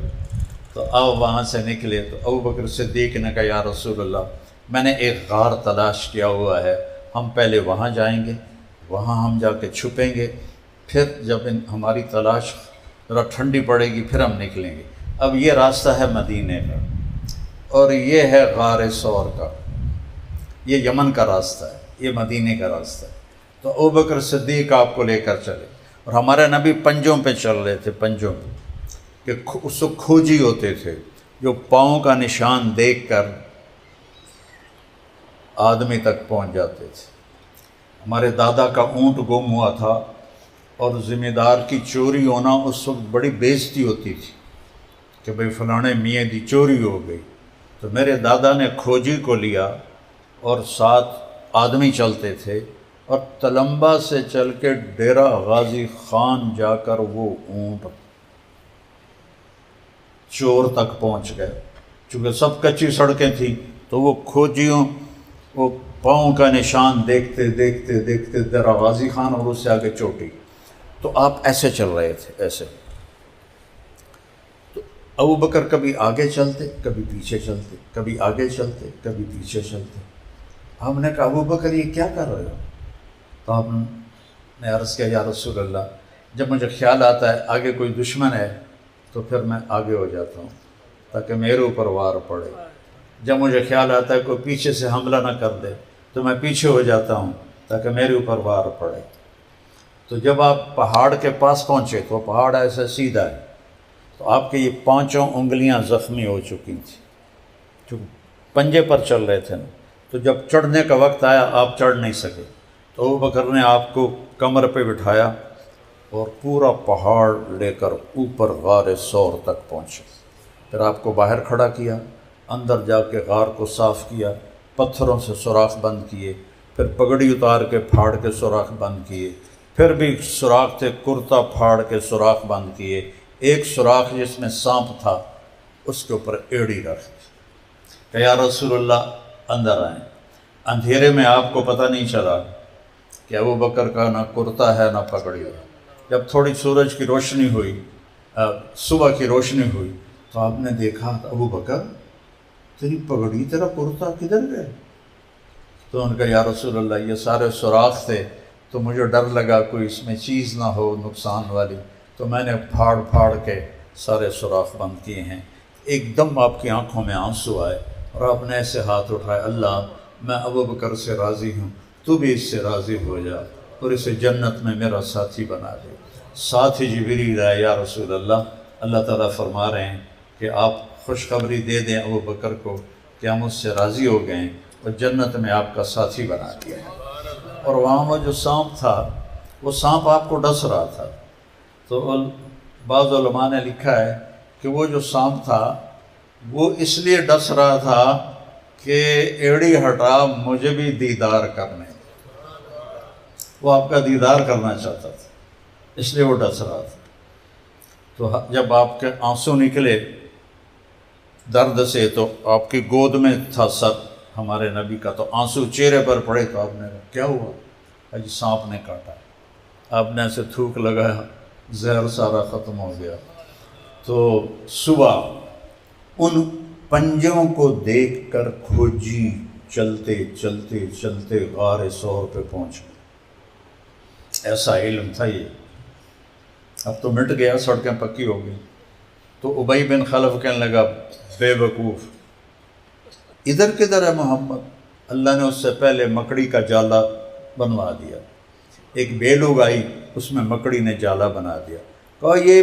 تو اب وہاں سے نکلے تو ابوبکر صدیق نے کہا یا رسول اللہ، میں نے ایک غار تلاش کیا ہوا ہے، ہم پہلے وہاں جائیں گے، وہاں ہم جا کے چھپیں گے، پھر جب ہماری تلاش ذرا ٹھنڈی پڑے گی پھر ہم نکلیں گے۔ اب یہ راستہ ہے مدینے کا، اور یہ ہے غار ثور کا، یہ یمن کا راستہ ہے، یہ مدینے کا راستہ ہے۔ تو ابوبکر صدیق آپ کو لے کر چلے، اور ہمارے نبی پنجوں پہ چل رہے تھے، پنجوں پہ، کہ اس وقت کھوجی ہوتے تھے جو پاؤں کا نشان دیکھ کر آدمی تک پہنچ جاتے تھے۔ ہمارے دادا کا اونٹ گم ہوا تھا، اور ذمہ دار کی چوری ہونا اس وقت بڑی بےعزتی ہوتی تھی کہ بھئی فلانے میاں دی چوری ہو گئی۔ تو میرے دادا نے کھوجی کو لیا، اور 7 آدمی چلتے تھے، اور تلمبا سے چل کے ڈیرہ غازی خان جا کر وہ اونٹ چور تک پہنچ گئے۔ چونکہ سب کچی سڑکیں تھیں تو وہ کھوجیوں وہ پاؤں کا نشان دیکھتے دیکھتے دیکھتے ڈیرہ غازی خان اور اس سے آگے چوٹی۔ تو آپ ایسے چل رہے تھے، ایسے۔ تو ابوبکر کبھی آگے چلتے، کبھی پیچھے چلتے، کبھی آگے چلتے، کبھی پیچھے چلتے۔ ہم نے کہا ابوبکر یہ کیا کر رہے ہو؟ تو آپ نے عرض کیا یا رسول اللہ، جب مجھے خیال آتا ہے آگے کوئی دشمن ہے تو پھر میں آگے ہو جاتا ہوں تاکہ میرے اوپر وار پڑے۔ جب مجھے خیال آتا ہے کوئی پیچھے سے حملہ نہ کر دے تو میں پیچھے ہو جاتا ہوں تاکہ میرے اوپر وار پڑے۔ تو جب آپ پہاڑ کے پاس پہنچے تو پہاڑ ایسا سیدھا ہے، تو آپ کے یہ 5 انگلیاں زخمی ہو چکی تھیں، چونکہ پنجے پر چل رہے تھے نا۔ تو جب چڑھنے کا وقت آیا آپ چڑھ نہیں سکے، تو ابوبکر نے آپ کو کمر پہ بٹھایا اور پورا پہاڑ لے کر اوپر غار ثور تک پہنچے۔ پھر آپ کو باہر کھڑا کیا، اندر جا کے غار کو صاف کیا، پتھروں سے سوراخ بند کیے، پھر پگڑی اتار کے پھاڑ کے سوراخ بند کیے، پھر بھی سوراخ تھے، کرتا پھاڑ کے سوراخ بند کیے، ایک سوراخ جس میں سانپ تھا اس کے اوپر ایڑی رکھ کہ یا رسول اللہ اندر آئیں۔ اندھیرے میں آپ کو پتہ نہیں چلا کہ ابوبکر کا نہ کرتا ہے نہ پگڑی ہے۔ جب تھوڑی سورج کی روشنی ہوئی، صبح کی روشنی ہوئی، تو آپ نے دیکھا ابوبکر تیری پگڑی تیرا کرتا کدھر گئے؟ تو ان کا یا رسول اللہ یہ سارے سوراخ تھے تو مجھے ڈر لگا کوئی اس میں چیز نہ ہو نقصان والی، تو میں نے پھاڑ پھاڑ کے سارے سوراخ بند کیے ہیں۔ ایک دم آپ کی آنکھوں میں آنسو آئے اور آپ نے ایسے ہاتھ اٹھائے، اللہ میں ابوبکر سے راضی ہوں، تو بھی اس سے راضی ہو جا اور اسے جنت میں میرا ساتھی بنا دے۔ ساتھ ہی جبریل آئے، یا رسول اللہ، اللہ تعالیٰ فرما رہے ہیں کہ آپ خوشخبری دے دیں ابوبکر کو کہ ہم اس سے راضی ہو گئے اور جنت میں آپ کا ساتھی بنا دیا ہے۔ اور وہاں وہ جو سانپ تھا وہ سانپ آپ کو ڈس رہا تھا، تو بعض علماء نے لکھا ہے کہ وہ جو سانپ تھا وہ اس لیے ڈس رہا تھا کہ ایڑی ہٹا مجھے بھی دیدار کرنے، وہ آپ کا دیدار کرنا چاہتا تھا، اس لیے وہ ڈس رہا تھا۔ تو جب آپ کے آنسو نکلے درد سے تو آپ کی گود میں تھا سر ہمارے نبی کا، تو آنسو چہرے پر پڑے تو آپ نے کہا کیا ہوا؟ اجی سانپ نے کاٹا۔ آپ نے ایسے تھوک لگایا، زہر سارا ختم ہو گیا۔ تو صبح ان پنجوں کو دیکھ کر کھوجی چلتے چلتے چلتے غار ثور پہ پہنچ گئے۔ ایسا علم تھا یہ، اب تو مٹ گیا، سڑکیں پکی ہو گئی۔ تو ابی بن خلف کہنے لگا بے وقوف، ادھر کدھر ہے محمد؟ اللہ نے اس سے پہلے مکڑی کا جالا بنوا دیا، ایک بیل اگائی اس میں مکڑی نے جالا بنا دیا۔ کہا یہ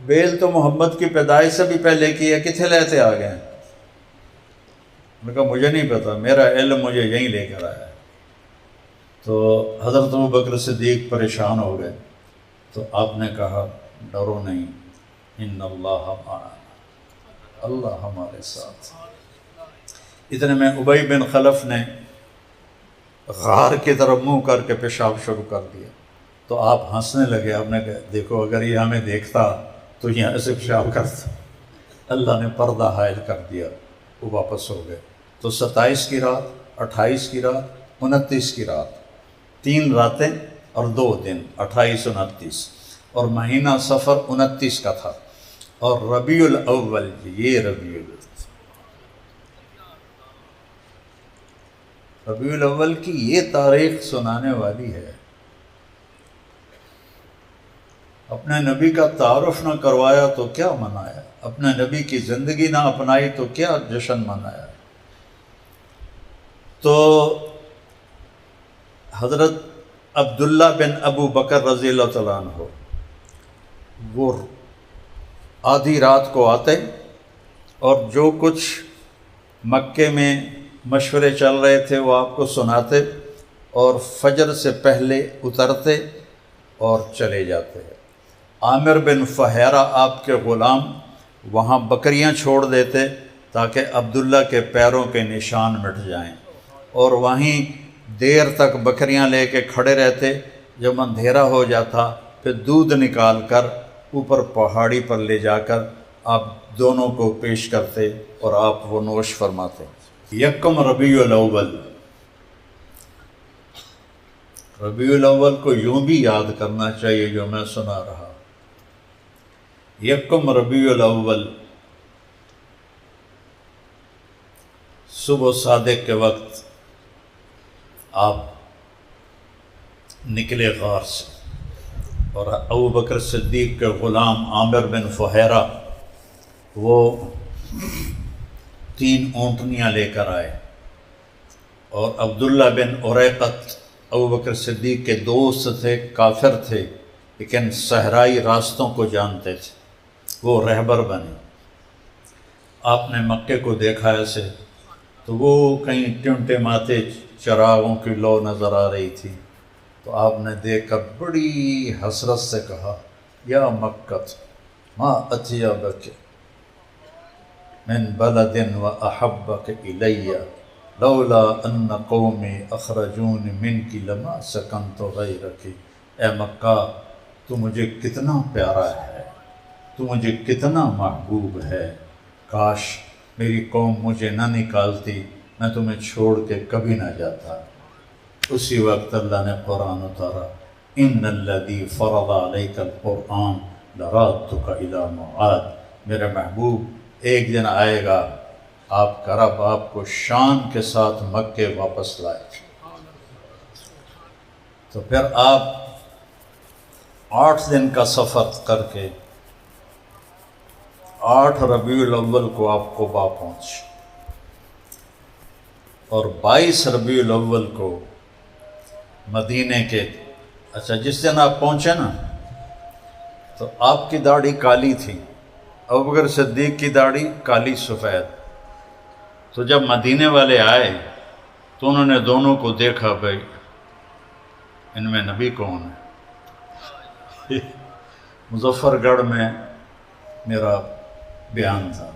بیل تو محمد کی پیدائش سے بھی پہلے کی ہے، کتنے لیتے آ گئے ہیں؟ میں نے کہا مجھے نہیں پتا، میرا علم مجھے یہیں لے کر آیا ہے۔ تو حضرت ابوبکر صدیق پریشان ہو گئے، تو آپ نے کہا ڈرو نہیں، ان اللہ معنا، اللہ ہمارے ساتھ۔ اتنے میں ابی بن خلف نے غار کی طرف منہ کر کے پیشاب شروع کر دیا، تو آپ ہنسنے لگے۔ آپ نے کہا دیکھو اگر یہ ہمیں دیکھتا تو یہاں سے پیشاب کرتا۔ اللہ نے پردہ حائل کر دیا، وہ واپس ہو گئے۔ تو 27 کی رات، 28 کی رات، 29 کی رات، 3 راتیں اور 2 دن، 28 29، اور مہینہ صفر 29 کا تھا، اور ربیع الاول، یہ ربیع الاول کی یہ تاریخ سنانے والی ہے۔ اپنے نبی کا تعارف نہ کروایا تو کیا منایا، اپنے نبی کی زندگی نہ اپنائی تو کیا جشن منایا۔ تو حضرت عبداللہ بن ابو بکر رضی اللہ تعالیٰ عنہ وہ آدھی رات کو آتے اور جو کچھ مکے میں مشورے چل رہے تھے وہ آپ کو سناتے، اور فجر سے پہلے اترتے اور چلے جاتے۔ عامر بن فہیرہ آپ کے غلام وہاں بکریاں چھوڑ دیتے تاکہ عبداللہ کے پیروں کے نشان مٹ جائیں، اور وہیں دیر تک بکریاں لے کے کھڑے رہتے۔ جب اندھیرا ہو جاتا پھر دودھ نکال کر اوپر پہاڑی پر لے جا کر آپ دونوں کو پیش کرتے اور آپ وہ نوش فرماتے۔ یکم ربیع الاول، ربیع الاول کو یوں بھی یاد کرنا چاہیے جو میں سنا رہا۔ یکم ربیع الاول، صبح صادق کے وقت آپ نکلے غار سے، اور ابوبکر صدیق کے غلام عامر بن فہیرہ وہ 3 اونٹنیاں لے کر آئے، اور عبداللہ بن اریقت ابوبکر صدیق کے دوست تھے، کافر تھے لیکن صحرائی راستوں کو جانتے تھے، وہ رہبر بنے۔ آپ نے مکے کو دیکھا ایسے تو وہ کہیں ٹمٹماتے چراغوں کی لو نظر آ رہی تھی، تو آپ نے دیکھ کر بڑی حسرت سے کہا یا مکۃ ما اطیبک من بلد واحبک الی لولا ان قومی اخرجون منک لما سکنت غیرک۔ اے مکہ تو مجھے کتنا پیارا ہے، تو مجھے کتنا محبوب ہے، کاش میری قوم مجھے نہ نکالتی، میں تمہیں چھوڑ کے کبھی نہ جاتا۔ اسی وقت اللہ نے قرآن اتارا، ان الذی فرض علیک القرآن لرادک الی معاد۔ میرے محبوب ایک دن آئے گا آپ کا رب آپ کو شان کے ساتھ مکے واپس لائے۔ تو پھر آپ 8 دن کا سفر کر کے 8 ربیع الاول کو آپ قباء پہنچے، اور 22 ربیع الاول کو مدینے کے، اچھا جس دن آپ پہنچے نا تو آپ کی داڑھی کالی تھی، ابوبکر صدیق کی داڑھی کالی سفید۔ تو جب مدینے والے آئے تو انہوں نے دونوں کو دیکھا، بھائی ان میں نبی کون ہے؟ مظفر گڑھ میں میرا بیان تھا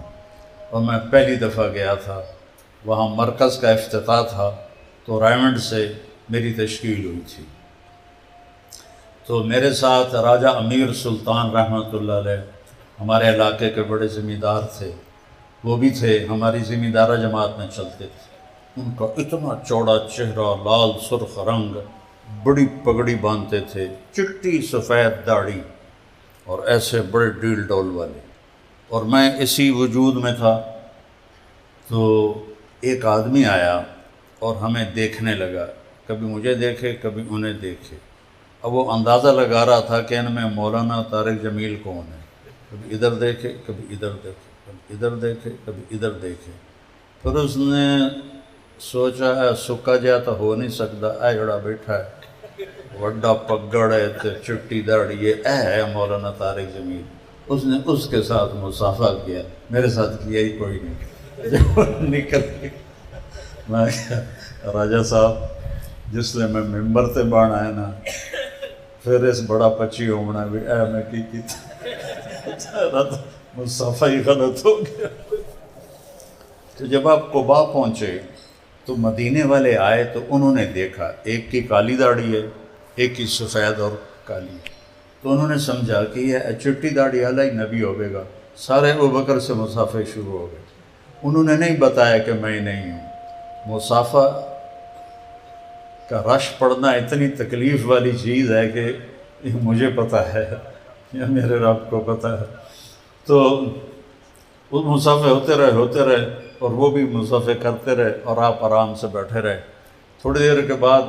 اور میں پہلی دفعہ گیا تھا، وہاں مرکز کا افتتاح تھا، تو رائمنڈ سے میری تشکیل ہوئی تھی۔ تو میرے ساتھ راجہ امیر سلطان رحمۃ اللہ علیہ ہمارے علاقے کے بڑے زمیندار تھے، وہ بھی تھے، ہماری زمیندارہ جماعت میں چلتے تھے۔ ان کا اتنا چوڑا چہرہ، لال سرخ رنگ، بڑی پگڑی باندھتے تھے، چٹی سفید داڑھی اور ایسے بڑے ڈیل ڈول والے، اور میں اسی وجود میں تھا۔ تو ایک آدمی آیا اور ہمیں دیکھنے لگا، کبھی مجھے دیکھے کبھی انہیں دیکھے۔ اب وہ اندازہ لگا رہا تھا کہ ان میں مولانا طارق جمیل کون ہے، کبھی ادھر دیکھے کبھی ادھر دیکھے، کبھی ادھر دیکھے کبھی ادھر دیکھے۔ پھر اس نے سوچا ہے سکا جا تو ہو نہیں سکتا، اے جڑا بیٹھا ہے وڈا پگڑ ہے تے چٹی داڑھی، یہ ہے مولانا طارق جمیل۔ اس نے اس کے ساتھ مصافحہ کیا، میرے ساتھ کیا ہی کوئی نہیں۔ جب نکل گئی میں راجہ صاحب جس لئے میں ممبر تے بان آیا نا، پھر اس بڑا پچی ہونا بھی اے میں کی تھا، مصافحہ ہی غلط ہو گیا۔ تو جب آپ قباء پہنچے تو مدینے والے آئے تو انہوں نے دیکھا ایک کی کالی داڑھی ہے، ایک کی سفید اور کالی ہے، تو انہوں نے سمجھا کہ یہ چٹی داڑھی والا ہی نبی ہوگے گا۔ سارے ابوبکر سے مصافحے شروع ہو گئے۔ انہوں نے نہیں بتایا کہ میں نہیں ہوں۔ مصافحہ کا رش پڑھنا اتنی تکلیف والی چیز ہے کہ یہ مجھے پتہ ہے یا میرے رب کو پتہ ہے۔ تو وہ مصافحے ہوتے رہے اور وہ بھی مصافحے کرتے رہے اور آپ آرام سے بیٹھے رہے۔ تھوڑی دیر کے بعد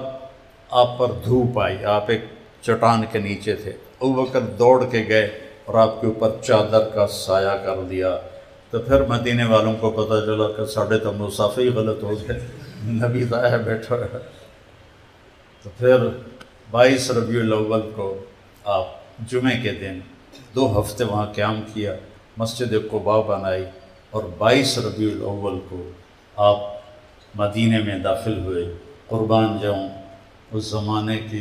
آپ پر دھوپ آئی، آپ ایک چٹان کے نیچے تھے، ابوبکر دوڑ کے گئے اور آپ کے اوپر چادر کا سایہ کر دیا۔ تو پھر مدینے والوں کو پتہ چلا کہ ساڑھے تو مصافحے ہی غلط ہو گئے، نبی تو ہے بیٹھا ہے۔ تو پھر 22 ربیع الاول کو آپ جمعے کے دن 2 ہفتے وہاں قیام کیا، مسجد قباء بنائی، اور 22 ربیع الاول کو آپ مدینے میں داخل ہوئے۔ قربان جاؤں اس زمانے کی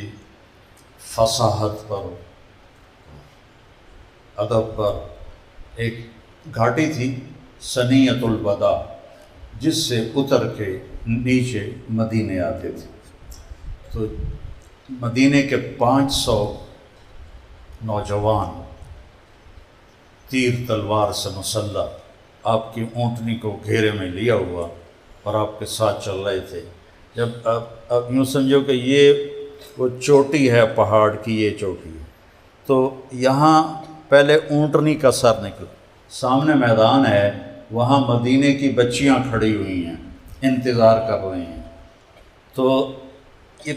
فصاحت پر، ادب پر۔ ایک گھاٹی تھی ثنیۃ الوداع، جس سے اتر کے نیچے مدینے آتے تھے۔ تو مدینے کے 500 نوجوان تیر تلوار سے مسلح آپ کی اونٹنی کو گھیرے میں لیا ہوا اور آپ کے ساتھ چل رہے تھے۔ جب اب یوں سمجھو کہ یہ وہ چوٹی ہے پہاڑ کی، یہ چوٹی ہے، تو یہاں پہلے اونٹنی کا سر نکلا، سامنے میدان ہے، وہاں مدینے کی بچیاں کھڑی ہوئی ہیں، انتظار کر رہی ہیں۔ تو یہ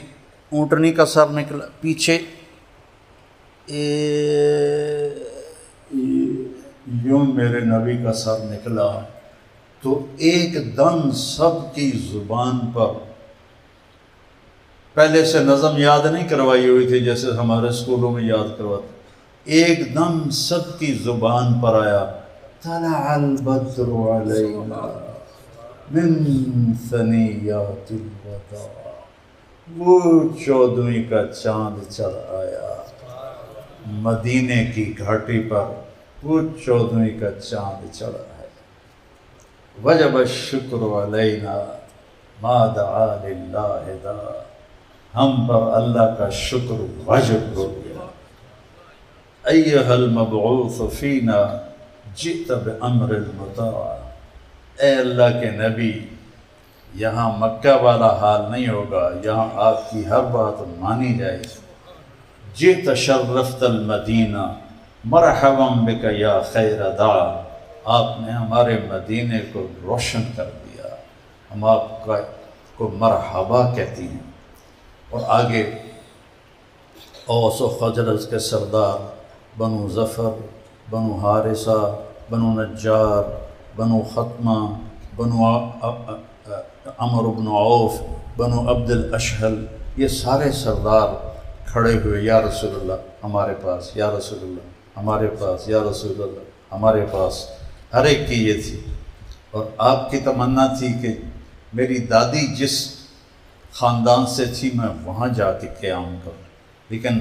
اونٹنی کا سر نکلا، پیچھے یوں میرے نبی کا سر نکلا، تو ایک دم سب کی زبان پر، پہلے سے نظم یاد نہیں کروائی ہوئی تھی جیسے ہمارے اسکولوں میں یاد کرواتے، ایک دم سب کی زبان پر آیا طلع البدر علینا من ثنیات الوداع، وہ 14ویں کا چاند چڑھ آیا مدینے کی گھاٹی پر، وہ 14ویں کا چاند چڑھا ہے۔ وجب الشکر علینا ما دعا للہ دا، ہم پر اللہ کا شکر واجب ہو گیا۔ ایھا المبعوث فینا جئت بامر المطاع، اے اللہ کے نبی، یہاں مکہ والا حال نہیں ہوگا، یہاں آپ کی ہر بات مانی جائے گی۔ جئت شرفت المدینہ مرحبا بک یا خیر داع، آپ نے ہمارے مدینے کو روشن کر دیا، ہم آپ کو مرحبا کہتی ہیں۔ اور آگے اوس و خزرج کے سردار، بنو ظفر، بنو حارثہ، بنو نجار، بنو ختمہ، بنو عمرو بن عوف، بنو عبد الاشہل، یہ سارے سردار کھڑے ہوئے، یا رسول اللہ ہمارے پاس، یا رسول اللہ ہمارے پاس، یا رسول اللہ ہمارے پاس، ہر ایک کی یہ تھی۔ اور آپ کی تمنا تھی کہ میری دادی جس خاندان سے تھی میں وہاں جا کے قیام کروں، لیکن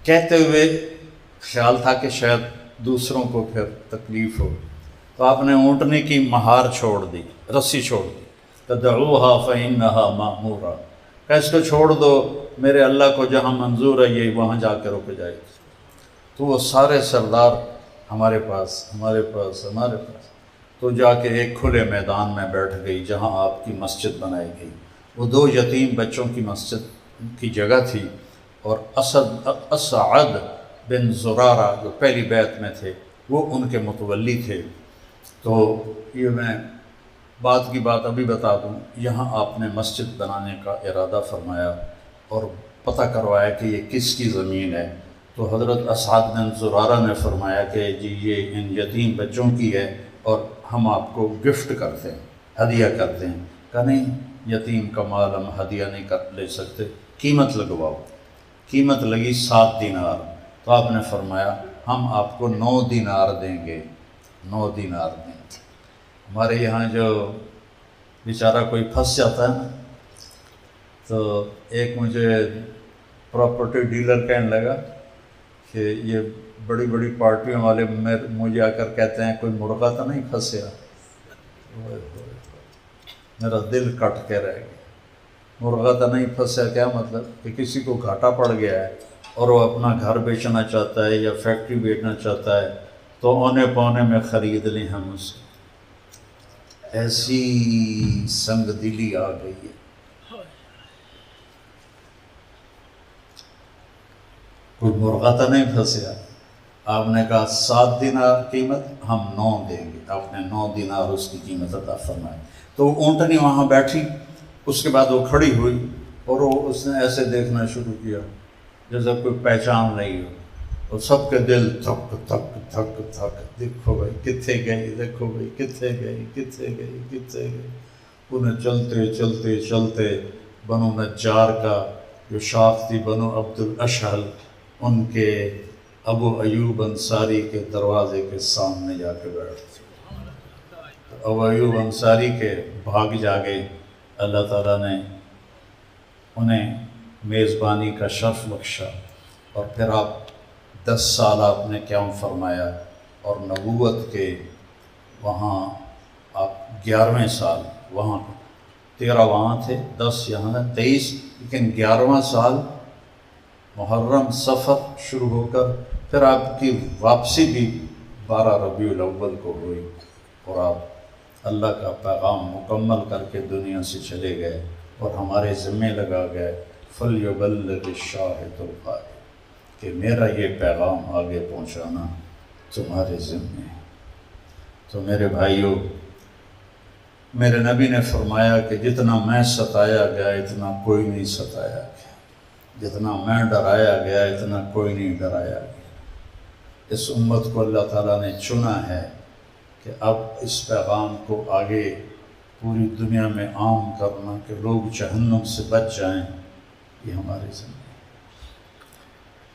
کہتے ہوئے خیال تھا کہ شاید دوسروں کو پھر تکلیف ہو، تو آپ نے اونٹنے کی مہار چھوڑ دی، رسی چھوڑ دی، تدعوها فإنها مأمورہ، کہ اس کو چھوڑ دو، میرے اللہ کو جہاں منظور ہے یہ وہاں جا کے رک جائے گی۔ تو وہ سارے سردار ہمارے پاس ہمارے پاس ہمارے پاس، تو جا کے ایک کھلے میدان میں بیٹھ گئی جہاں آپ کی مسجد بنائی گئی۔ وہ 2 یتیم بچوں کی مسجد کی جگہ تھی، اور اسعد بن زرارہ جو پہلی بیعت میں تھے وہ ان کے متولی تھے۔ تو یہ میں بات کی بات ابھی بتا دوں، یہاں آپ نے مسجد بنانے کا ارادہ فرمایا اور پتہ کروایا کہ یہ کس کی زمین ہے۔ تو حضرت اسعد بن زرارہ نے فرمایا کہ جی یہ ان یتیم بچوں کی ہے اور ہم آپ کو گفٹ کرتے ہیں، ہدیہ کرتے ہیں۔ کہ نہیں، یتیم کا مال ہم ہدیہ نہیں لے سکتے، قیمت لگواؤ۔ قیمت لگی 7 دینار، تو آپ نے فرمایا ہم آپ کو 9 دینار دیں گے، 9 دینار دیں گے۔ ہمارے یہاں جو بیچارہ کوئی پھنس جاتا ہے نا، تو ایک مجھے پراپرٹی ڈیلر کہنے لگا کہ یہ بڑی بڑی پارٹیوں والے مجھے آ کر کہتے ہیں کوئی مرغا تو نہیں پھنسیا، میرا دل کٹ کے رہ گیا۔ مرغا تو نہیں پھنسیا کیا مطلب؟ کہ کسی کو گھاٹا پڑ گیا ہے اور وہ اپنا گھر بیچنا چاہتا ہے یا فیکٹری بیچنا چاہتا ہے، تو اونے پونے میں خرید لیں ہم اسے۔ ایسی سنگ دلی آ گئی ہے۔ کوئی مرغا تو نہیں پھنسیا، آپ نے کہا 7 دینار قیمت، ہم 9 دیں گے۔ آپ نے 9 دینار اس کی قیمت عطا فرمائی۔ تو اونٹنی وہاں بیٹھی، اس کے بعد وہ کھڑی ہوئی اور اس نے ایسے دیکھنا شروع کیا جیسے کوئی پہچان نہیں ہو، اور سب کے دل تھک تھک تھک تھک، دیکھو بھائی کتنے گئی، دیکھو بھائی کتنے گئی، کتنے گئی، کتنے گئی۔ انہیں چلتے چلتے چلتے بنو نجار کا جو شاخ تھی بنو عبد الاشہل، ان کے ابو ایوب انصاری کے دروازے کے سامنے جا کے بیٹھتے۔ ابو ایوب انصاری کے بھاگ جاگے، اللہ تعالیٰ نے انہیں میزبانی کا شرف بخشا، اور پھر آپ 10 سال آپ نے قیام فرمایا، اور نبوت کے وہاں آپ 11ویں سال، وہاں 13 وہاں تھے، 10 یہاں 23، لیکن 11واں سال محرم صفر شروع ہو کر پھر آپ کی واپسی بھی 12 ربیع الاول کو ہوئی، اور آپ اللہ کا پیغام مکمل کر کے دنیا سے چلے گئے، اور ہمارے ذمے لگا گئے فَلْيُبَلِّغِ الشَّاهِدُ الْغَائِبُ، کہ میرا یہ پیغام آگے پہنچانا تمہارے ذمے ہے۔ تو میرے بھائیوں، میرے نبی نے فرمایا کہ جتنا میں ستایا گیا اتنا کوئی نہیں ستایا گیا، جتنا میں ڈرایا گیا اتنا کوئی نہیں ڈرایا گیا۔ اس امت کو اللہ تعالیٰ نے چنا ہے کہ اب اس پیغام کو آگے پوری دنیا میں عام کرنا، کہ لوگ جہنم سے بچ جائیں، یہ ہمارے ذمہ ہے،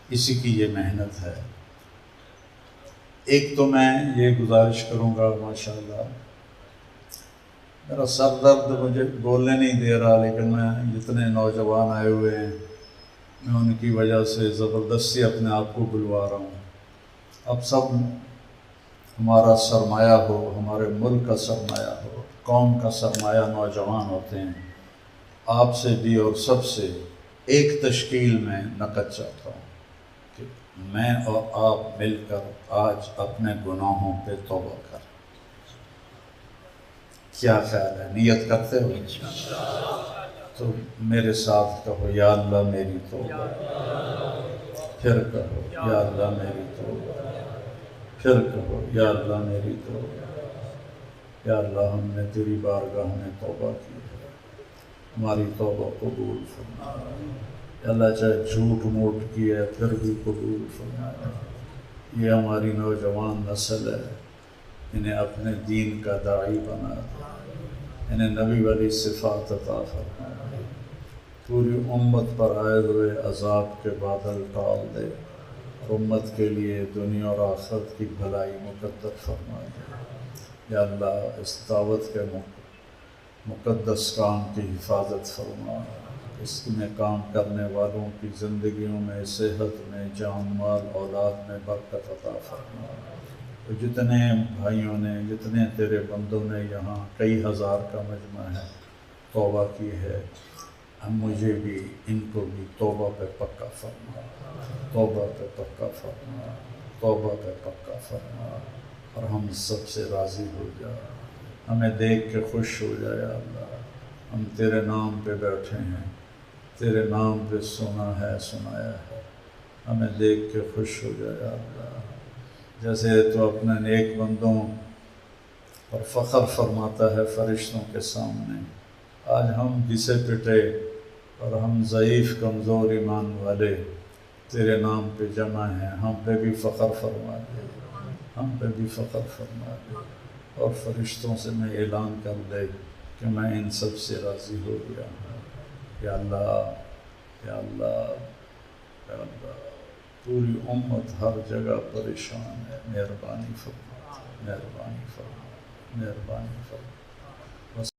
اسی کی یہ محنت ہے۔ ایک تو میں یہ گزارش کروں گا، ماشاءاللہ میرا سر درد مجھے بولنے نہیں دے رہا، لیکن میں جتنے نوجوان آئے ہوئے ہیں میں ان کی وجہ سے زبردستی اپنے آپ کو بلوا رہا ہوں۔ اب سب ہمارا سرمایہ ہو، ہمارے ملک کا سرمایہ ہو، قوم کا سرمایہ نوجوان ہوتے ہیں، آپ سے بھی اور سب سے ایک تشکیل میں نقد چاہتا ہوں کہ میں اور آپ مل کر آج اپنے گناہوں پہ توبہ کریں۔ کیا خیال ہے؟ نیت کرتے ہو؟ تو میرے ساتھ کہو یا اللہ میری توبہ، پھر کہو یا اللہ میری توبہ، پھر کہو یا اللہ میری توبہ۔ یا اللہ ہم نے تیری بارگاہ میں توبہ کی ہے، ہماری توبہ قبول فرما۔ یا اللہ چاہے جھوٹ موٹ کی ہے پھر بھی قبول فرما۔ یہ ہماری نوجوان نسل ہے، انہیں اپنے دین کا داعی بنا دے، انہیں نبی والی صفات عطا فرما، پوری امت پر آئے ہوئے عذاب کے بادل ٹال دے، اور امت کے لیے دنیا اور آخرت کی بھلائی مقدر فرما دے۔ یا اللہ اس دعوت کے مقدس کام کی حفاظت فرما، اس میں کام کرنے والوں کی زندگیوں میں صحت میں جان مال اولاد میں برکت عطا فرما۔ تو جتنے بھائیوں نے جتنے تیرے بندوں نے یہاں کئی ہزار کا مجمع ہے توبہ کی ہے، ہم مجھے بھی ان کو بھی توبہ پہ پکا فرما، توبہ پہ پکا فرما، توبہ پہ پکا فرما، اور ہم سب سے راضی ہو جا، ہمیں دیکھ کے خوش ہو جائے یا اللہ۔ ہم تیرے نام پہ بیٹھے ہیں، تیرے نام پہ سنا ہے سنایا ہے، ہمیں دیکھ کے خوش ہو جائے یا اللہ۔ جیسے تو اپنے نیک بندوں پر فخر فرماتا ہے فرشتوں کے سامنے، آج ہم گھسے پٹے اور ہم ضعیف کمزور ایمان والے تیرے نام پہ جمع ہیں، ہم پہ بھی فخر فرما دے، ہم پہ بھی فخر فرما دے، اور فرشتوں سے میں اعلان کر دے کہ میں ان سب سے راضی ہو گیا ہوں۔ یا اللہ، یا اللہ، یا اللہ، پوری امت ہر جگہ پریشان ہے، مہربانی فرما، مہربانی فرما، مہربانی فرما۔